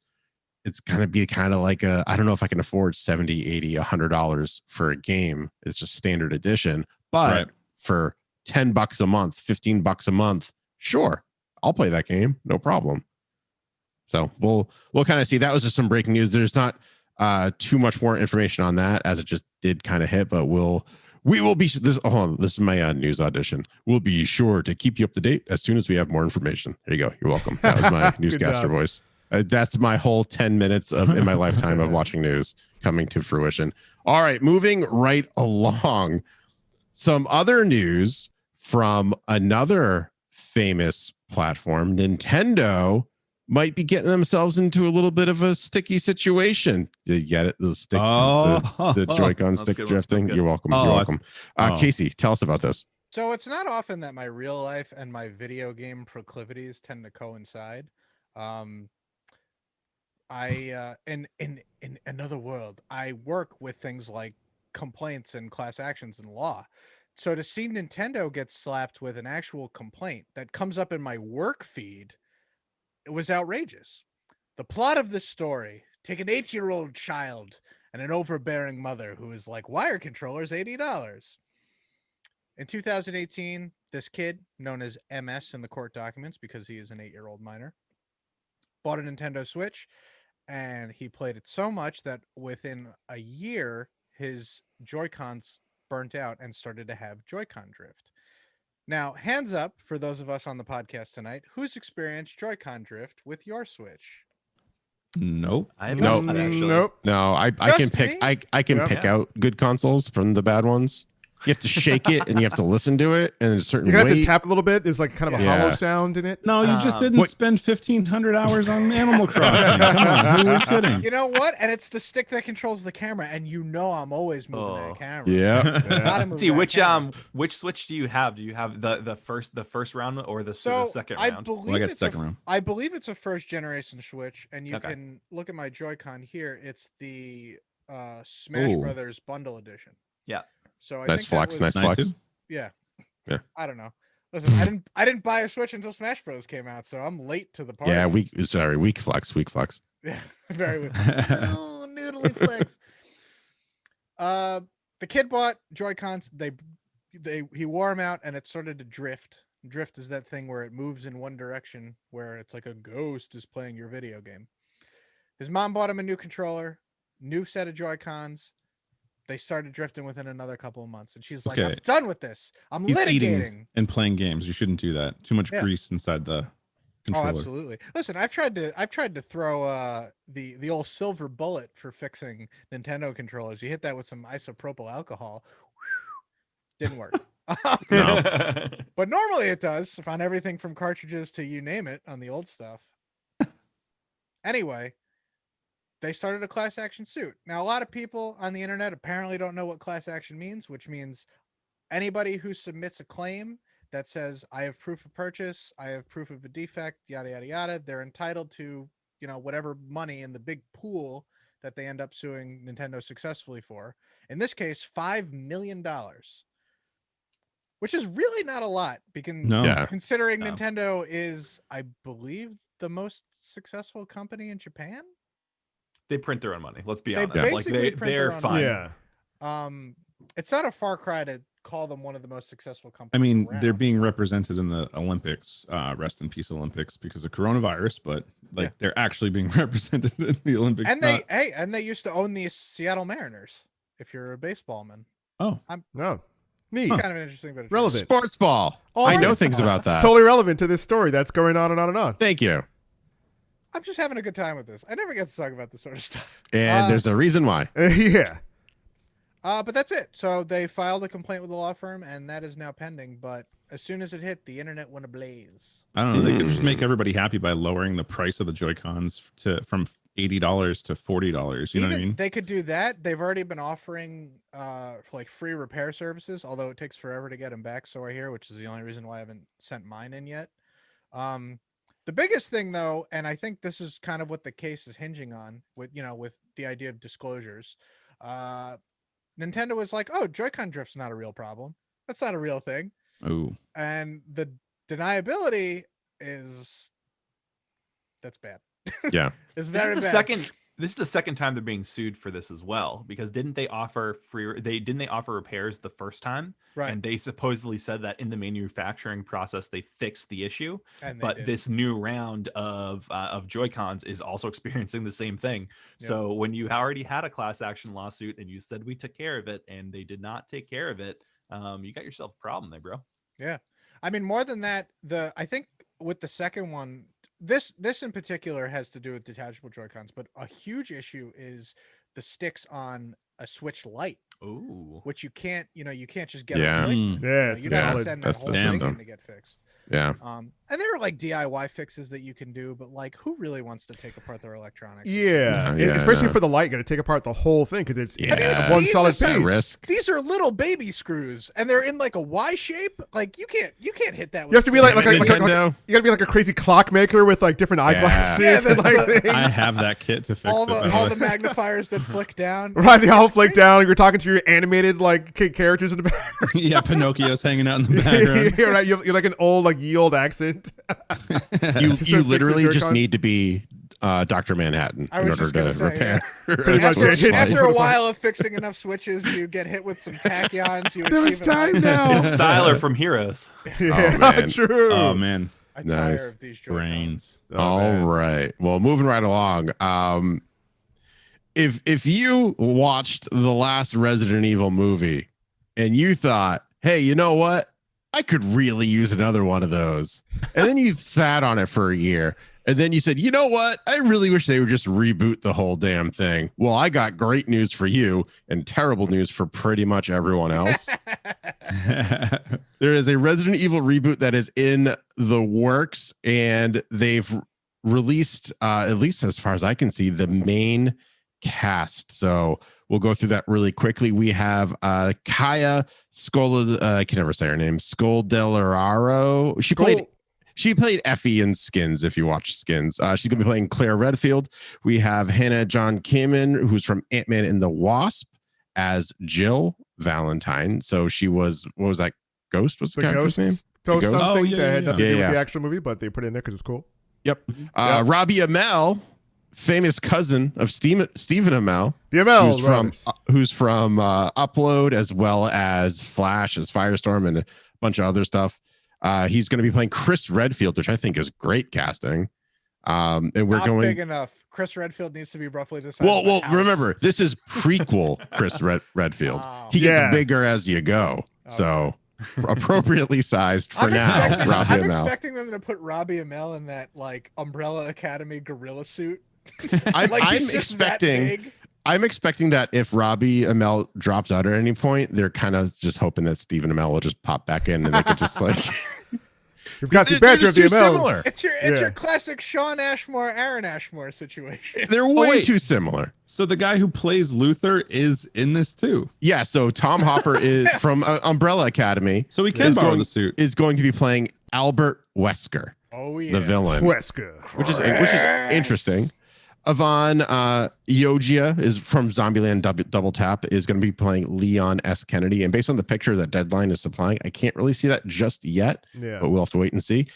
it's going to be kind of like I don't know if I can afford $70, $80, $100 for a game. It's just standard edition, but for $10 a month, $15 a month, sure, I'll play that game, no problem. So we'll kind of see. That was just some breaking news. There's not too much more information on that, as it just did kind of hit, but we will be this. Oh, this is my news audition. We'll be sure to keep you up to date as soon as we have more information. There you go. You're welcome. That was my newscaster voice. That's my whole 10 minutes in my lifetime of watching news coming to fruition. All right, moving right along. Some other news from another famous platform. Nintendo might be getting themselves into a little bit of a sticky situation. Did you get it? The stick, the Joy-Con stick drifting. You're welcome. You're welcome. Casey, tell us about this. So it's not often that my real life and my video game proclivities tend to coincide. In another world, I work with things like complaints and class actions in law. So to see Nintendo get slapped with an actual complaint that comes up in my work feed, it was outrageous. The plot of this story: take an 8-year-old child and an overbearing mother who is like, why are controllers $80? In 2018, this kid, known as MS in the court documents because he is an 8-year-old minor, bought a Nintendo Switch, and he played it so much that within a year, his Joy-Cons burnt out and started to have Joy-Con drift. Now, hands up for those of us on the podcast tonight, who's experienced Joy-Con drift with your Switch? Nope. I have Nope. not actually. Nope. No, I can pick. I can pick out good consoles from the bad ones. You have to shake it and you have to listen to it in a certain You're gonna have way. to tap a little bit. There's like kind of a hollow sound in it. No, you just didn't spend 1,500 hours on Animal Crossing. Come on, who are you kidding? You know what? And it's the stick that controls the camera, and I'm always moving that camera. Yeah. Gotta move See, that which Switch do you have? Do you have the first round or the second I round? believe Well, I got it's second round. I believe it's a first generation Switch, and you Okay. can look at my Joy-Con here. It's the Smash Ooh. Brothers Bundle Edition. Yeah. So I Nice think flex. that was, Nice flex. too. Yeah. Yeah. I don't know. Listen, I didn't buy a Switch until Smash Bros came out, so I'm late to the party. Yeah, weak flex. Yeah, very weak. Oh, noodly flex. The kid bought Joy-Cons. He wore them out, and it started to drift. Drift is that thing where it moves in one direction, where it's like a ghost is playing your video game. His mom bought him a new controller, new set of Joy-Cons. They started drifting within another couple of months, and she's like, Okay. "I'm done with this. I'm He's litigating." eating and playing games. You shouldn't do that. Too much Yeah. grease inside the controller. Oh, absolutely. Listen, I've tried to throw the old silver bullet for fixing Nintendo controllers. You hit that with some isopropyl alcohol, didn't work. No. But normally it does on everything from cartridges to you name it on the old stuff. Anyway, they started a class action suit. Now, a lot of people on the internet apparently don't know what class action means, which means anybody who submits a claim that says, I have proof of purchase, I have proof of a defect, yada, yada, yada, they're entitled to, whatever money in the big pool that they end up suing Nintendo successfully for. In this case, $5 million, which is really not a lot No. Yeah. considering No. Nintendo is, I believe, the most successful company in Japan. They print their own money. Let's be They honest. Like basically print their they're own fine. money. It's not a far cry to call them one of the most successful companies. I mean, they're around. being represented in the Olympics, rest in peace Olympics, because of coronavirus, but like they're actually being represented in the Olympics. And they used to own the Seattle Mariners. If you're a baseballman, No. Neat. kind of an interesting bit of Relevant. Sports ball. Oh, I know sports things ball. about that. Totally relevant to this story that's going on and on and on. Thank you. I'm just having a good time with this. I never get to talk about this sort of stuff. And there's a reason why. Yeah. But that's it. So they filed a complaint with the law firm, and that is now pending. But as soon as it hit, the internet went ablaze. I don't know. They could just make everybody happy by lowering the price of the Joy-Cons from $80 to $40. You know what I mean? They could do that. They've already been offering for like free repair services, although it takes forever to get them back. So I hear, which is the only reason why I haven't sent mine in yet. The biggest thing, though, and I think this is kind of what the case is hinging on, with the idea of disclosures. Nintendo was like, "Oh, Joy-Con drift's not a real problem. That's not a real thing." Oh, And the deniability that's bad. Yeah. It's This very is the bad. second. This is the second time they're being sued for this as well, because didn't they offer repairs the first time? Right. And they supposedly said that in the manufacturing process they fixed the issue. And they But did. this new round of Joy-Cons is also experiencing the same thing. Yep. So when you already had a class action lawsuit and you said we took care of it and they did not take care of it, you got yourself a problem there, bro. Yeah. I mean, more than that, I think with the second one, this in particular has to do with detachable Joy-Cons, but a huge issue is the sticks on a Switch Lite, Ooh. which you can't just get Yeah. a replacement. Yeah. It's You'd have to solid. send that That's whole the thing system. in to get fixed. Yeah. And there are like DIY fixes that you can do, but like, who really wants to take apart their electronics? Yeah. Yeah, Especially yeah. for the light, got to take apart the whole thing because it's Yeah. one Seen solid this? That piece. risk. These are little baby screws, and they're in like a Y shape. Like you can't hit that. With You have to be like Nintendo. you gotta be like a crazy clockmaker with like different eyeglasses Yeah, and like things. I have that kit to fix all it. by the way. magnifiers that flick down. Right, they all flake down. You're talking to your animated like characters in the background. Yeah, Pinocchio's hanging out in the background. You're right. You're like an old like ye old accent. You fixing literally just Joy-Cons. need to be Dr. Manhattan I in was order just to gonna say, repair. Pretty much, After, yeah. after a while of fixing enough switches, you get hit with some tachyons. You There is achieve an time now. It's Siler from Heroes. Yeah, man. true. Oh man, I Nice. tire of these Joy-Cons. brains. All man. right. Well, moving right along. If you watched the last Resident Evil movie and you thought, hey, you know what? I could really use another one of those. And then you sat on it for a year. And then you said, you know what? I really wish they would just reboot the whole damn thing. Well, I got great news for you and terrible news for pretty much everyone else. There is a Resident Evil reboot that is in the works, and they've released, at least as far as I can see, the main cast. So we'll go through that really quickly. We have Kaya Scola, I can never say her name, Scoldelaro. She played Effie in Skins, if you watch Skins. She's going to be playing Claire Redfield. We have Hannah John Kamen, who's from Ant-Man and the Wasp, as Jill Valentine. So she was, what was that? Ghost was the character's name? So Ghost? something Oh, yeah, that had yeah, nothing to do yeah. with the actual movie, but they put it in there because it's cool. Yep. Yep. Robbie Amell, famous cousin of Stephen Amell, The ML who's from Upload, as well as Flash, as Firestorm, and a bunch of other stuff. He's going to be playing Chris Redfield, which I think is great casting. And we're Not going big enough. Chris Redfield needs to be roughly the size. well. of a Well, house. remember, this is prequel Chris Redfield. Oh. He gets Yeah. bigger as you go, so appropriately sized for I'm now. expecting, Robbie I'm Amell. expecting them to put Robbie Amell in that like Umbrella Academy gorilla suit. I'm, Like, he's I'm just expecting. that big. I'm expecting that if Robbie Amell drops out at any point, they're kind of just hoping that Stephen Amell will just pop back in and they could just like. You've got the They're badge of just the too MLs. similar. It's your Yeah. classic Sean Ashmore, Aaron Ashmore situation. They're way wait. too similar. So the guy who plays Luther is in this too. Yeah. So Tom Hopper is from Umbrella Academy. So he can is borrow going, the suit. Is going to be playing Albert Wesker, Oh yeah. the villain, Wesker. which is interesting. Yvonne Yogia is from Zombieland Double Tap, is going to be playing Leon S. Kennedy. And based on the picture that Deadline is supplying, I can't really see that just yet, Yeah. but we'll have to wait and see.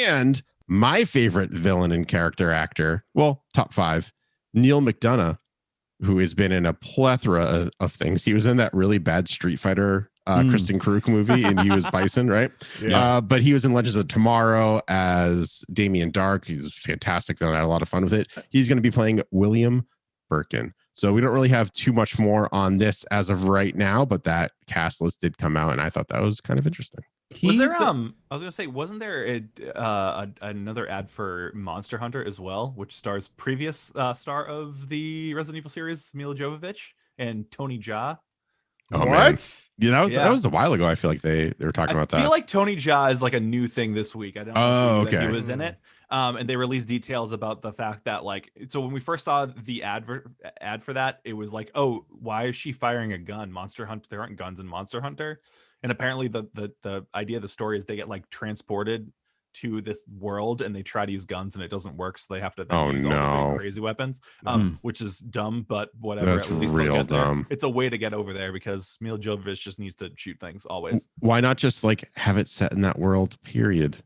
And my favorite villain and character actor, well, top 5, Neil McDonough, who has been in a plethora of things. He was in that really bad Street Fighter Kristen Krug movie, and he was Bison, right? Yeah. But he was in Legends of Tomorrow as Damien Dark. He was fantastic, though. I had a lot of fun with it. He's going to be playing William Birkin. So we don't really have too much more on this as of right now, but that cast list did come out, and I thought that was kind of interesting. Was there I was gonna say, wasn't there another ad for Monster Hunter as well, which stars previous star of the Resident Evil series, Mila Jovovich and Tony Jaa? Oh, What? man. Yeah, Yeah. that was a while ago. I feel like they were talking about I feel that. like Tony Jaa is like a new thing this week. I don't know Oh, if you knew that okay. he was in it. And they released details about the fact that like, so when we first saw the ad for that, it was like, oh, why is she firing a gun? Monster Hunter, there aren't guns in Monster Hunter. And apparently the idea of the story is they get like transported to this world and they try to use guns and it doesn't work, so they have to then use all the no. big crazy weapons, which is dumb, but whatever. That's At least they'll real get there. dumb. It's a way to get over there because Mila Jovovich just needs to shoot things always. Why not just like have it set in that world, period?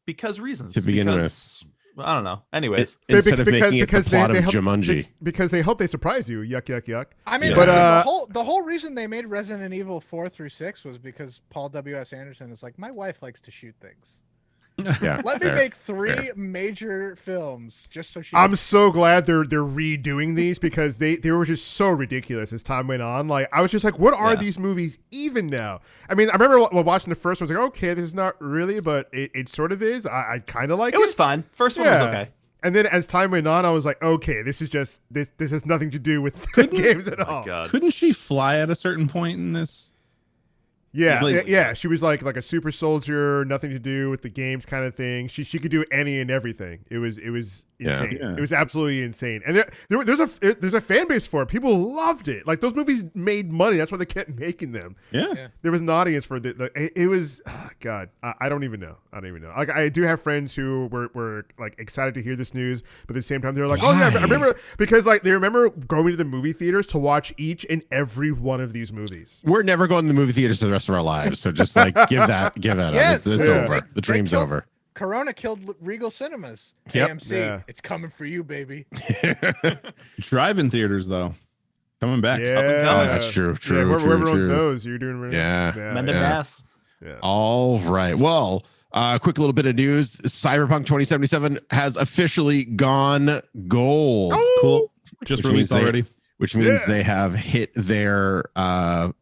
Because reasons. To begin because, I don't know. Anyways, Instead of making it the plot of help- Jumanji. because they hope they surprise you. Yuck, yuck, yuck. I mean, Yeah. But, listen, the whole reason they made Resident Evil 4 through 6 was because Paul W.S. Anderson is like, my wife likes to shoot things. Yeah. Let me fair. make 3 fair. major films just so she. I'm so glad they're redoing these because they were just so ridiculous as time went on. Like I was just like, what are Yeah. these movies even now? I mean, I remember watching the first one. I was like, okay, this is not really, but it sort of is. I kind of like it. it was fine. First one was Yeah. okay. And then as time went on, I was like, okay, this is just this has nothing to do with the games at all. God. Couldn't she fly at a certain point in this? Yeah, Like- yeah. She was like a super soldier, nothing to do with the games kind of thing. She could do any and everything. It was insane. Yeah. It was absolutely insane. And there's a fan base for it. People loved it. Like those movies made money. That's why they kept making them. Yeah. There was an audience for it was God. I don't even know. Like I do have friends who were like excited to hear this news, but at the same time they're like, oh yeah, I Why? remember because like they remember going to the movie theaters to watch each and every one of these movies. We're never going to the movie theaters for the rest of our lives. So just like give that Yeah, up. It's yeah. over. The dream's killed- over. Corona killed Regal Cinemas. Yep. AMC, Yeah. it's coming for you, baby. Drive-in theaters though, coming back. Yeah, coming. That's true. True. Yeah, whoever true, owns true. those, you're doing really Yeah. Mended yeah. Mass. Yeah. All right. Well, quick little bit of news. Cyberpunk 2077 has officially gone gold, Cool. Just Which means released already. which means Yeah. they have hit their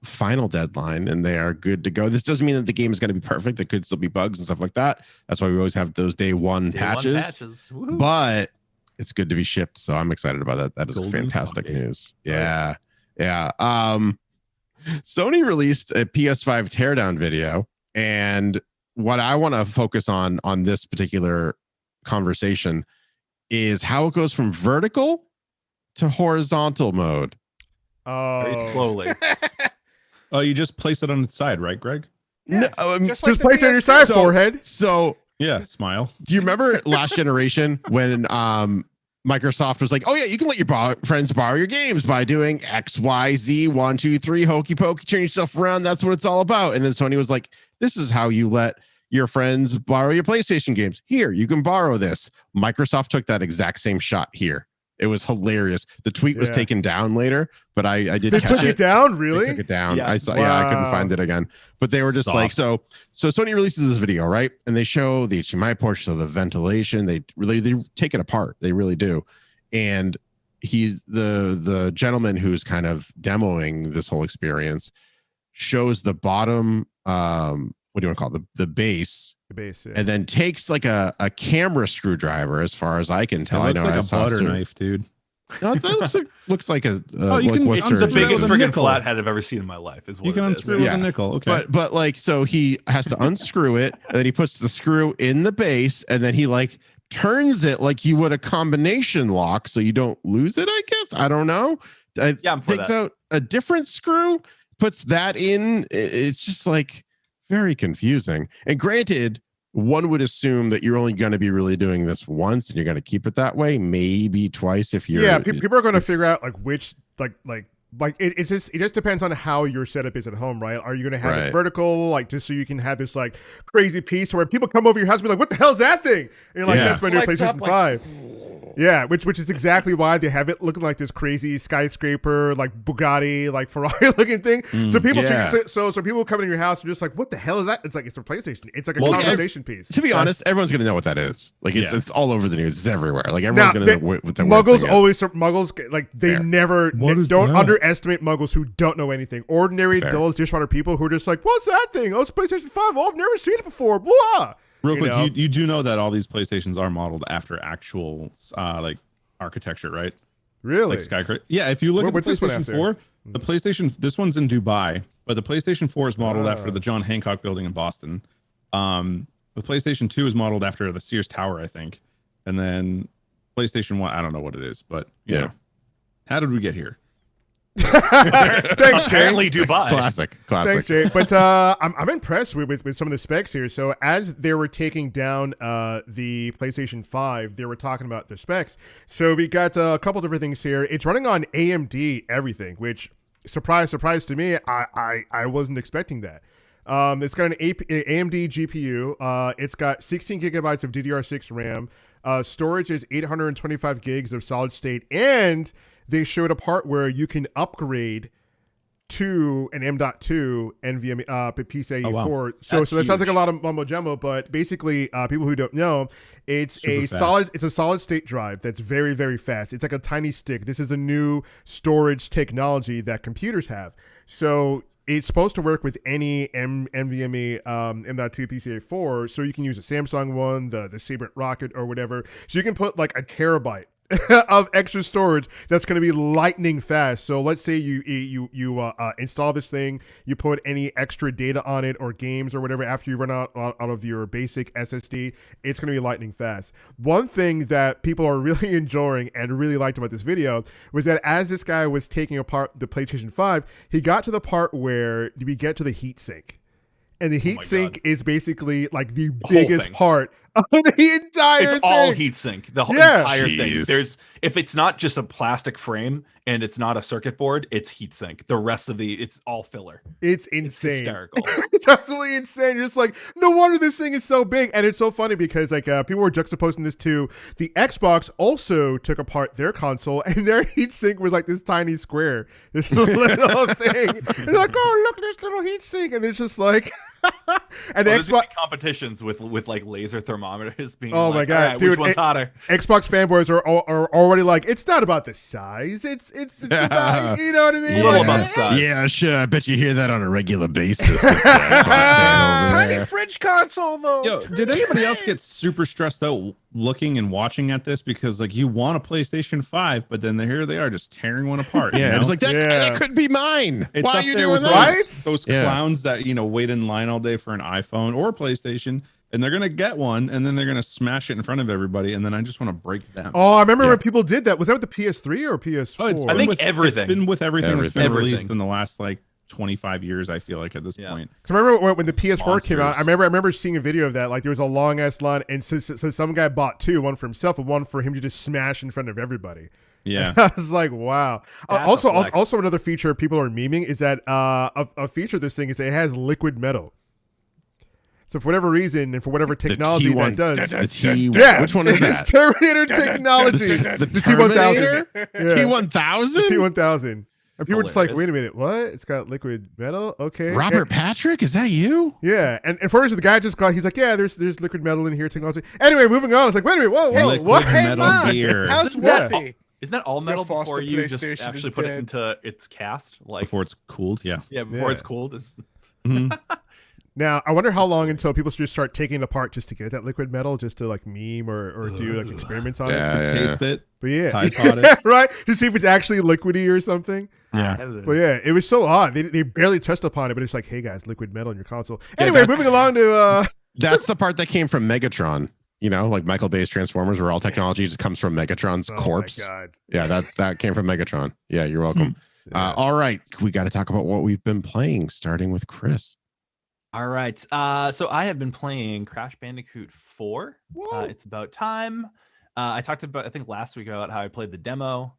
final deadline and they are good to go. This doesn't mean that the game is going to be perfect. There could still be bugs and stuff like that. That's why we always have those day one Day one patches. Woohoo. But it's good to be shipped. So I'm excited about that. That is Golden fantastic update. news. Yeah. Yeah. Sony released a PS5 teardown video. And what I want to focus on this particular conversation is how it goes from vertical to horizontal mode. Very Oh, slowly. Oh, you just place it on its side, right, Greg? Yeah, No, just like just the place it on your PS2. side, So- forehead. so Yeah. Smile. do you remember last generation when Microsoft was like, oh yeah, you can let your friends borrow your games by doing X, Y, Z, 1, 2, 3, hokey pokey, turn yourself around. That's what it's all about. And then Sony was like, this is how you let your friends borrow your PlayStation games. Here, you can borrow this. Microsoft took that exact same shot here. It was hilarious. The tweet was taken down later, but I did They catch took it down, really? They took it down. Yeah. I saw. Yeah, I couldn't find it again. But they were just like, so Sony releases this video, right? And they show the HDMI ports, so the ventilation. They take it apart. They really do. And he's the gentleman who's kind of demoing this whole experience shows the bottom. What do you want to call it? The base. The base, yeah. And then takes like a camera screwdriver, as far as I can tell. It looks I know like a butter knife, dude. No, that looks like a. You can. It's the biggest friggin' flathead I've ever seen in my life. Is what you can unscrew with a nickel. Okay, but like, so he has to unscrew it, and then he puts the screw in the base, and then he like turns it like you would a combination lock, so you don't lose it. I guess I don't know. Takes out a different screw, puts that in. It's just like very confusing. And granted, one would assume that you're only going to be really doing this once and you're going to keep it that way, maybe twice if you're. People are going to figure out like which it just depends on how your setup is at home, right? Are you going to have it vertical, like just so you can have this like crazy piece where people come over your house and be like, what the hell is that thing? And you're like, that's my new PlayStation 5. Yeah, which is exactly why they have it looking like this crazy skyscraper, like Bugatti, like Ferrari looking thing. So people, so people come in your house and just like, what the hell is that? It's like it's a PlayStation. It's like a conversation piece. To be honest, everyone's gonna know what that is. Like it's all over the news. It's everywhere. Like everyone's gonna know what that Muggles Muggles like they don't underestimate Muggles who don't know anything. Ordinary Dills dishwater people who are just like, what's that thing? Oh, it's PlayStation 5. Oh, I've never seen it before. Blah. Real quick, you do know that all these PlayStations are modeled after actual like architecture, right? Really? Like skyscraper. Yeah, if you look at the PlayStation 4, the PlayStation, this one's in Dubai, but the PlayStation 4 is modeled after the John Hancock building in Boston. The PlayStation 2 is modeled after the Sears Tower, I think. And then PlayStation 1, I don't know what it is, but you know. How did we get here? Thanks, Jay. Apparently Dubai. Classic. Thanks, Jay. But I'm impressed with some of the specs here. So as they were taking down the PlayStation 5, they were talking about the specs. So we got a couple different things here. It's running on AMD everything, which surprise to me. I wasn't expecting that. It's got an AMD GPU. It's got 16 gigabytes of DDR6 RAM. Storage is 825 gigs of solid state, and they showed a part where you can upgrade to an M.2 NVMe PCIe 4. So that sounds like a lot of mumbo jumbo, but basically, people who don't know, it's a solid state drive that's very, very fast. It's like a tiny stick. This is the new storage technology that computers have. So it's supposed to work with any NVMe M.2 PCIe 4. So you can use a Samsung one, the Sabrent Rocket or whatever. So you can put like a terabyte of extra storage that's going to be lightning fast. So let's say you install this thing, you put any extra data on it or games or whatever after you run out of your basic SSD, it's going to be lightning fast. One thing that people are really enjoying and really liked about this video was that as this guy was taking apart the PlayStation 5, he got to the part where we get to the heatsink. And the heat sink is basically like the biggest part of the entire thing. It's all heat sink, the whole entire thing. If it's not just a plastic frame and it's not a circuit board, it's heat sink. The rest of it's all filler. It's insane. It's hysterical. It's absolutely insane. You're just like, no wonder this thing is so big. And it's so funny because like people were juxtaposing this to the Xbox also took apart their console and their heat sink was like this tiny square, this little thing. And they're like, oh, look at this little heat sink. And it's just like, and Xbox competitions with like laser thermometers being my god, right, dude, which one's hotter? Xbox fanboys are already like, it's not about the size, it's about, you know what I mean? A little about the size. Yeah, sure. I bet you hear that on a regular basis. Tiny fridge console though. Yo, did anybody else get super stressed out looking and watching at this because like you want a PlayStation 5, but then here they are just tearing one apart? Yeah, you know? it's like that could be mine. It's Why up are you there doing with that? those clowns that wait in line all day for an iPhone or a PlayStation, and they're gonna get one, and then they're gonna smash it in front of everybody, and then I just want to break them. Oh, I remember when people did that. Was that with the PS3 or PS4? I think everything. It's been with everything that's been released in the last like 25 years. I feel like at this point. Because I remember when the PS4 came out, Monsters. I remember seeing a video of that. Like there was a long ass line, and so some guy bought two, one for himself and one for him to just smash in front of everybody. Yeah. I was like, wow. That's a flex. Also another feature people are memeing is that a feature of this thing is it has liquid metal. So for whatever reason and for whatever technology that does, Which one is that? It's Terminator technology. The T1000. T1000. The T1000. And people were just like, Hilarious. wait a minute, what? It's got liquid metal? Okay. Robert Patrick, is that you? Yeah, and first the guy just got, he's like, yeah, there's liquid metal in here technology. Anyway, moving on. It's like, wait a minute, whoa, Liquid what? metal gear. How's Isn't that Wolfie? Isn't that all metal Foster before you just PlayStation actually is put it dead. into its cast? Like Before it's cooled. Yeah. before it's cooled. Mhm. Now, I wonder how long until people just start taking it apart just to get that liquid metal, just to like meme or do like experiments on it. Taste it. But yeah, Tide pod it. right? To see if it's actually liquidy or something. Yeah. But yeah, it was so odd. They barely touched upon it, but it's like, hey guys, liquid metal in your console. Anyway, moving along to That's the part that came from Megatron. You know, like Michael Bay's Transformers, where all technology just comes from Megatron's corpse. Oh my God. Yeah, that came from Megatron. Yeah, you're welcome. All right, we got to talk about what we've been playing, starting with Chris. All right. So I have been playing Crash Bandicoot 4. It's about time. I talked about, I think last week, about how I played the demo,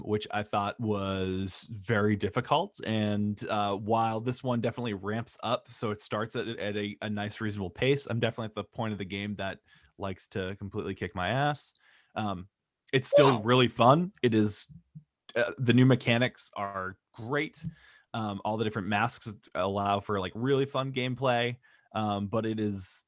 which I thought was very difficult. And while this one definitely ramps up, so it starts at a nice, reasonable pace, I'm definitely at the point of the game that likes to completely kick my ass. It's still really fun. It is, the new mechanics are great. All the different masks allow for like really fun gameplay, but it is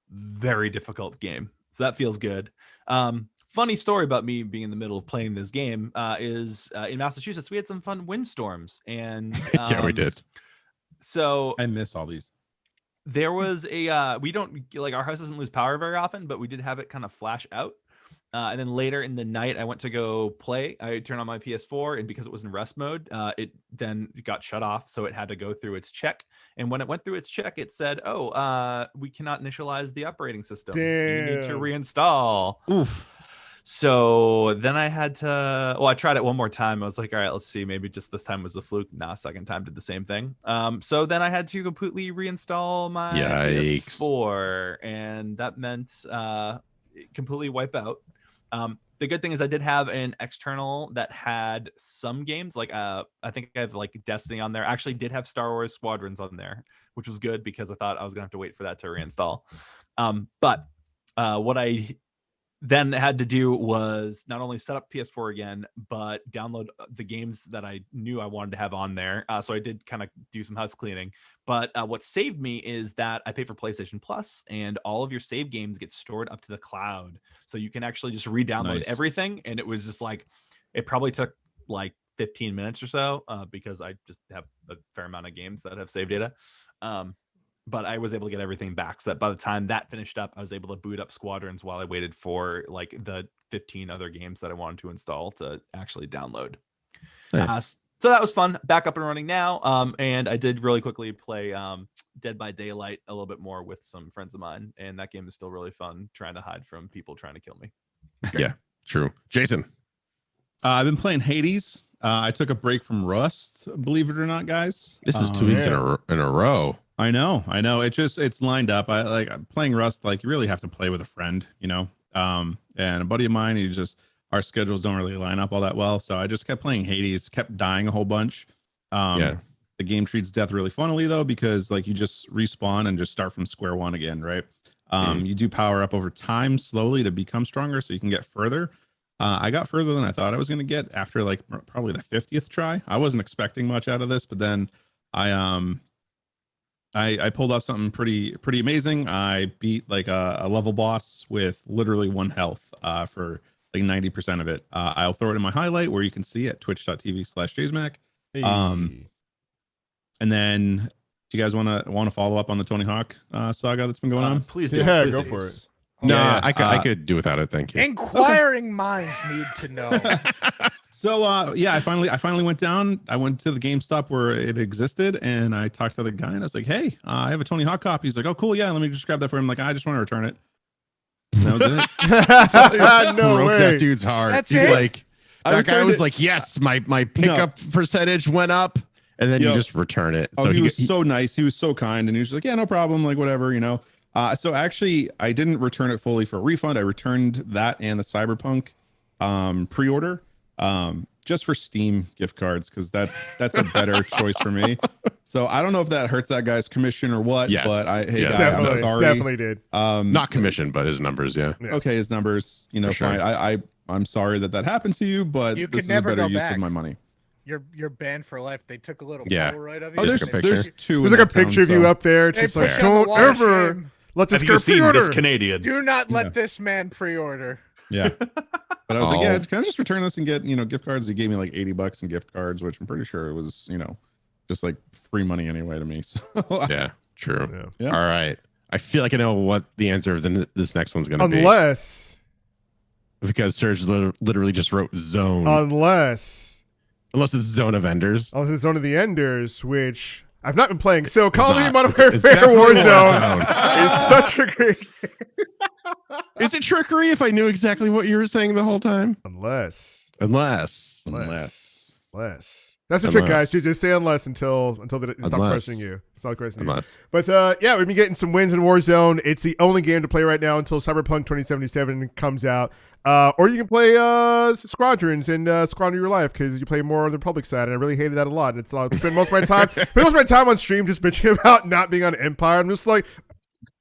very difficult game. So that feels good. Funny story about me being in the middle of playing this game is in Massachusetts, we had some fun windstorms. And Yeah, we did. So I miss all these. there was we don't, like, our house doesn't lose power very often, but we did have it kind of flash out. And then later in the night, I went to go play. I turned on my PS4, and because it was in rest mode, it then got shut off. So it had to go through its check. And when it went through its check, it said, "Oh, we cannot initialize the operating system. You need to Damn. reinstall." Oof. So then I had to. Well, I tried it one more time. I was like, "All right, let's see. Maybe just this time was the fluke." Nah, second time did the same thing. So then I had to completely reinstall my Yikes. PS4, and that meant completely wipe out. The good thing is I did have an external that had some games, like I think I have like Destiny on there. I actually did have Star Wars Squadrons on there, which was good because I thought I was gonna have to wait for that to reinstall. But what I then had to do was not only set up PS4 again, but download the games that I knew I wanted to have on there. So I did kind of do some house cleaning. But what saved me is that I pay for PlayStation Plus, and all of your save games get stored up to the cloud. So you can actually just re-download Nice. everything. And it was just like, it probably took like 15 minutes or so because I just have a fair amount of games that have save data. But I was able to get everything back, so that by the time that finished up, I was able to boot up Squadrons while I waited for like the 15 other games that I wanted to install to actually download. Nice. So that was fun. Back up and running now. And I did really quickly play Dead by Daylight a little bit more with some friends of mine, and that game is still really fun, trying to hide from people trying to kill me. Yeah, true. Jason. I've been playing Hades. I took a break from Rust, believe it or not, guys. This is 2 weeks in a row. I know. It's lined up. I'm playing Rust. Like, you really have to play with a friend, you know. And a buddy of mine, our schedules don't really line up all that well. So I just kept playing Hades, kept dying a whole bunch. Yeah. The game treats death really funnily though, because like you just respawn and just start from square one again, right? You do power up over time slowly to become stronger, so you can get further. I got further than I thought I was going to get after like probably the 50th try. I wasn't expecting much out of this, but then I pulled off something pretty amazing. I beat like a level boss with literally 1 health for like 90% of it. I'll throw it in my highlight where you can see it, twitch.tv/JaysMac. And then do you guys want to follow up on the Tony Hawk saga that's been going on? Please do. Yeah, Please go do. for it. No, Yeah, I could do without it. Thank you. Inquiring minds need to know. So yeah, I finally went down. I went to the GameStop where it existed, and I talked to the guy, and I was like, "Hey, I have a Tony Hawk copy." He's like, "Oh, cool, yeah, let me just grab that for him." I'm like, I just want to return it. And that was it. No Broke way. that dude's heart. That's He's it? like, I that guy returned was it. like, yes, my pickup percentage went up. and then Yo. you just return it. Oh, So he was so nice. He was so kind, and he was like, "Yeah, no problem. Like whatever, you know." So actually, I didn't return it fully for a refund. I returned that and the Cyberpunk pre-order just for Steam gift cards because that's a better choice for me. So I don't know if that hurts that guy's commission or what. Yes. But guy, Definitely, I'm sorry. definitely did. not commission, but his numbers. Yeah. Yeah. Okay, his numbers, you know, For sure. fine. I'm sorry that happened to you, but You this can is a never better go use back. of my money. You're banned for life. They took a little Yeah. Polaroid of you. Oh, They there's took a picture. there's two. There's in like a that town, picture of you so- up there. It's They just put like, you on the don't wall of ever shame. let this Have girl you seen pre-order. this Canadian? Do not let Yeah. this man pre-order. Yeah. But I was like, Oh. yeah, can I just return this and get, gift cards? He gave me like $80 in gift cards, which I'm pretty sure it was, just like free money anyway to me. So Yeah. True. Yeah. Yeah. All right. I feel like I know what the answer of this next one's going to be Unless because Serge literally just wrote zone. unless Unless it's Zone of Enders. it's one of the Enders, which I've not been playing. So Call of Duty not. Modern It's Warfare definitely Warzone is such a great Is it trickery if I knew exactly what you were saying the whole time? unless. Unless. That's the trick, guys. Unless. You just say unless until they stop Unless. questioning you. Stop questioning you. Unless. But yeah, we've been getting some wins in Warzone. It's the only game to play right now until Cyberpunk 2077 comes out. Or you can play Squadrons and squander your life because you play more on the public side, and I really hated that a lot. And it's I spend most of my time on stream just bitching about not being on Empire. I'm just like,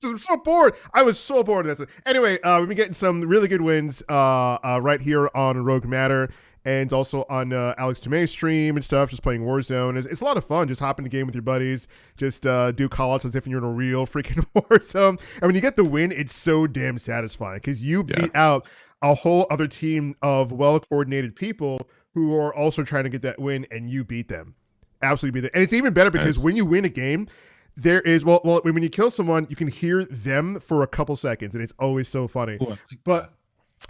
I'm so bored. I was so bored. That's it. Anyway, we've been getting some really good wins right here on Rogue Matter. And also on Alex Tomei's stream and stuff, just playing Warzone. It's a lot of fun. Just hop in the game with your buddies. Just do call-outs as if you're in a real freaking Warzone. And when you get the win, it's so damn satisfying because you beat out a whole other team of well-coordinated people who are also trying to get that win, and you beat them. Absolutely beat them. And it's even better because when you win a game, there is, when you kill someone, you can hear them for a couple seconds, and it's always so funny. Cool. But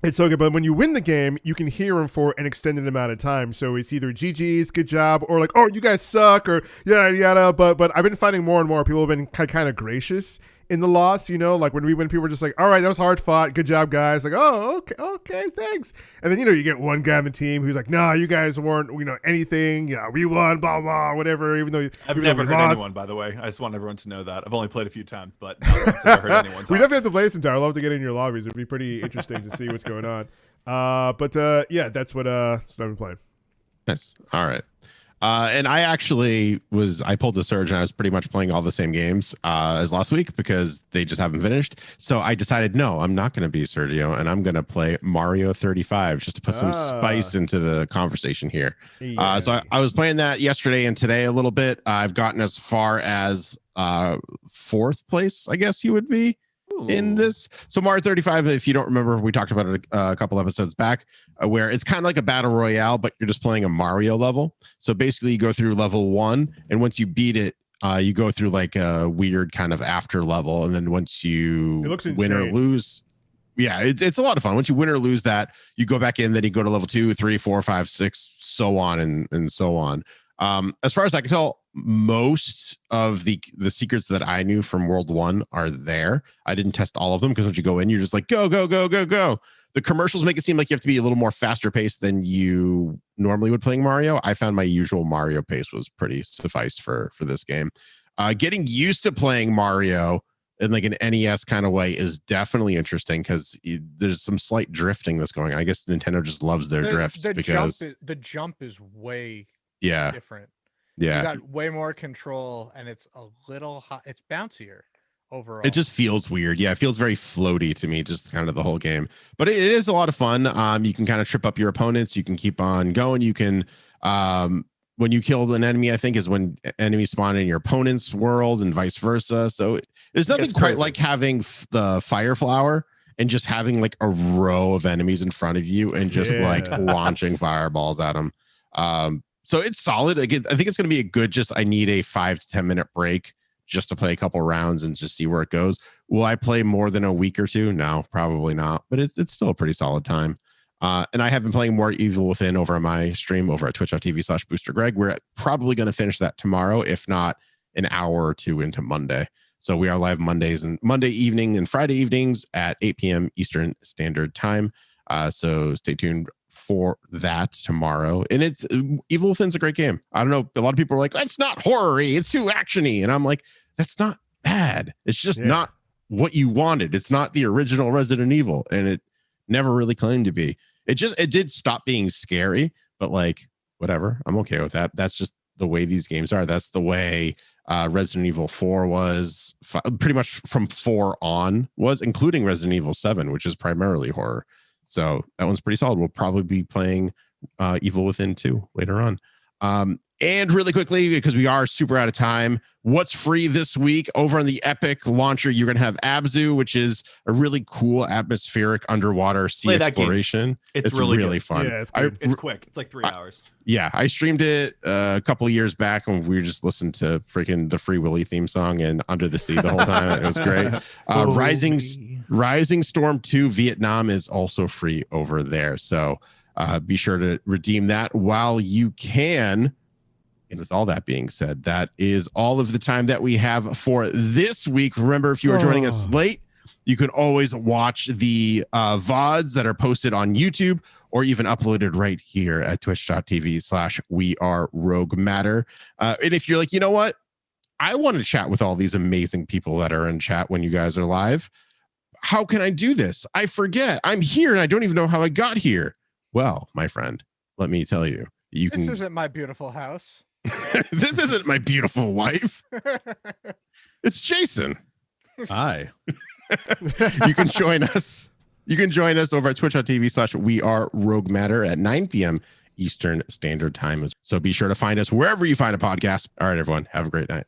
it's so good. But when you win the game, you can hear them for an extended amount of time. So it's either GG's, good job, or like, oh, you guys suck, or yada yada. But I've been finding more and more people have been kind of gracious in the loss. Like when we win, people are just like, all right, that was hard fought, good job, guys. Like, oh, okay, thanks. And then you get one guy on the team who's like, nah, you guys weren't anything. Yeah, we won, blah blah, whatever. Even though I've even never though we heard lost. anyone, by the way. I just want everyone to know that. I've only played a few times, but not once have I heard anyone We talk. definitely have to play sometime. I'd love to get in your lobbies. It'd be pretty interesting to see what's going on. But yeah, that's what I've been playing. Nice. All right. And I pulled the surge and I was pretty much playing all the same games as last week because they just haven't finished. So I decided, no, I'm not going to be Sergio and I'm going to play Mario 35 just to put some spice into the conversation here. Yeah. So I was playing that yesterday and today a little bit. I've gotten as far as fourth place, I guess you would be in this. So Mario 35, if you don't remember, we talked about it a couple episodes back, where it's kind of like a battle royale, but you're just playing a Mario level. So basically you go through level 1, and once you beat it, you go through like a weird kind of after level, and then once you win or insane. lose, it's a lot of fun. Once you win or lose that, you go back in, then you go to level 2, 3, 4, 5, 6, so on and so on. As far as I can tell, most of the secrets that I knew from World 1 are there. I didn't test all of them because once you go in, you're just like, go, go, go, go, go. The commercials make it seem like you have to be a little more faster paced than you normally would playing Mario. I found my usual Mario pace was pretty suffice for this game. Getting used to playing Mario in like an NES kind of way is definitely interesting because there's some slight drifting that's going on. I guess Nintendo just loves their drift because the jump is way yeah. different. Yeah. You got way more control, and it's a little hot. It's bouncier overall. It just feels weird. Yeah, it feels very floaty to me, just kind of the whole game. But it is a lot of fun. You can kind of trip up your opponents. You can keep on going. You can, when you kill an enemy, I think is when enemies spawn in your opponent's world and vice versa. So there's nothing gets quite crazy. like having the fire flower and just having like a row of enemies in front of you and just like launching fireballs at them. So it's solid. Again, I think it's going to be a good, I need a 5 to 10 minute break just to play a couple rounds and just see where it goes. Will I play more than a week or two? No, probably not, but it's still a pretty solid time. And I have been playing more Evil Within over on my stream over at twitch.tv/BoosterGreg. We're probably going to finish that tomorrow, if not an hour or two into Monday. So we are live Monday evening and Friday evenings at 8 p.m. Eastern Standard Time. So stay tuned for that tomorrow. And it's Evil Within's a great game. I don't know. A lot of people are like, it's not horror-y, it's too action-y. And I'm like, that's not bad. It's just not what you wanted. It's not the original Resident Evil. And it never really claimed to be. It did stop being scary, but like, whatever. I'm okay with that. That's just the way these games are. That's the way Resident Evil 4 was, pretty much from 4 on was, including Resident Evil 7, which is primarily horror. So that one's pretty solid. We'll probably be playing Evil Within 2 later on. And really quickly, because we are super out of time, what's free this week over on the Epic launcher? You're going to have Abzu, which is a really cool atmospheric underwater sea exploration. It's really fun. Yeah, it's quick. It's like 3 hours. Yeah, I streamed it a couple of years back when we were just listening to freaking the Free Willy theme song and Under the Sea the whole time. It was great. Rising Storm 2 Vietnam is also free over there. So be sure to redeem that while you can. And with all that being said, that is all of the time that we have for this week. Remember, if you are joining us late, you can always watch the VODs that are posted on YouTube or even uploaded right here at twitch.tv/weareroguematter. And if you're like, you know what? I want to chat with all these amazing people that are in chat when you guys are live. How can I do this? I forget. I'm here and I don't even know how I got here. Well, my friend, let me tell you. This isn't my beautiful house. This isn't my beautiful wife. It's Jason. Hi. You can join us. You can join us over at twitch.tv/weareroguematter at 9 p.m. Eastern Standard Time. So be sure to find us wherever you find a podcast. All right, everyone. Have a great night.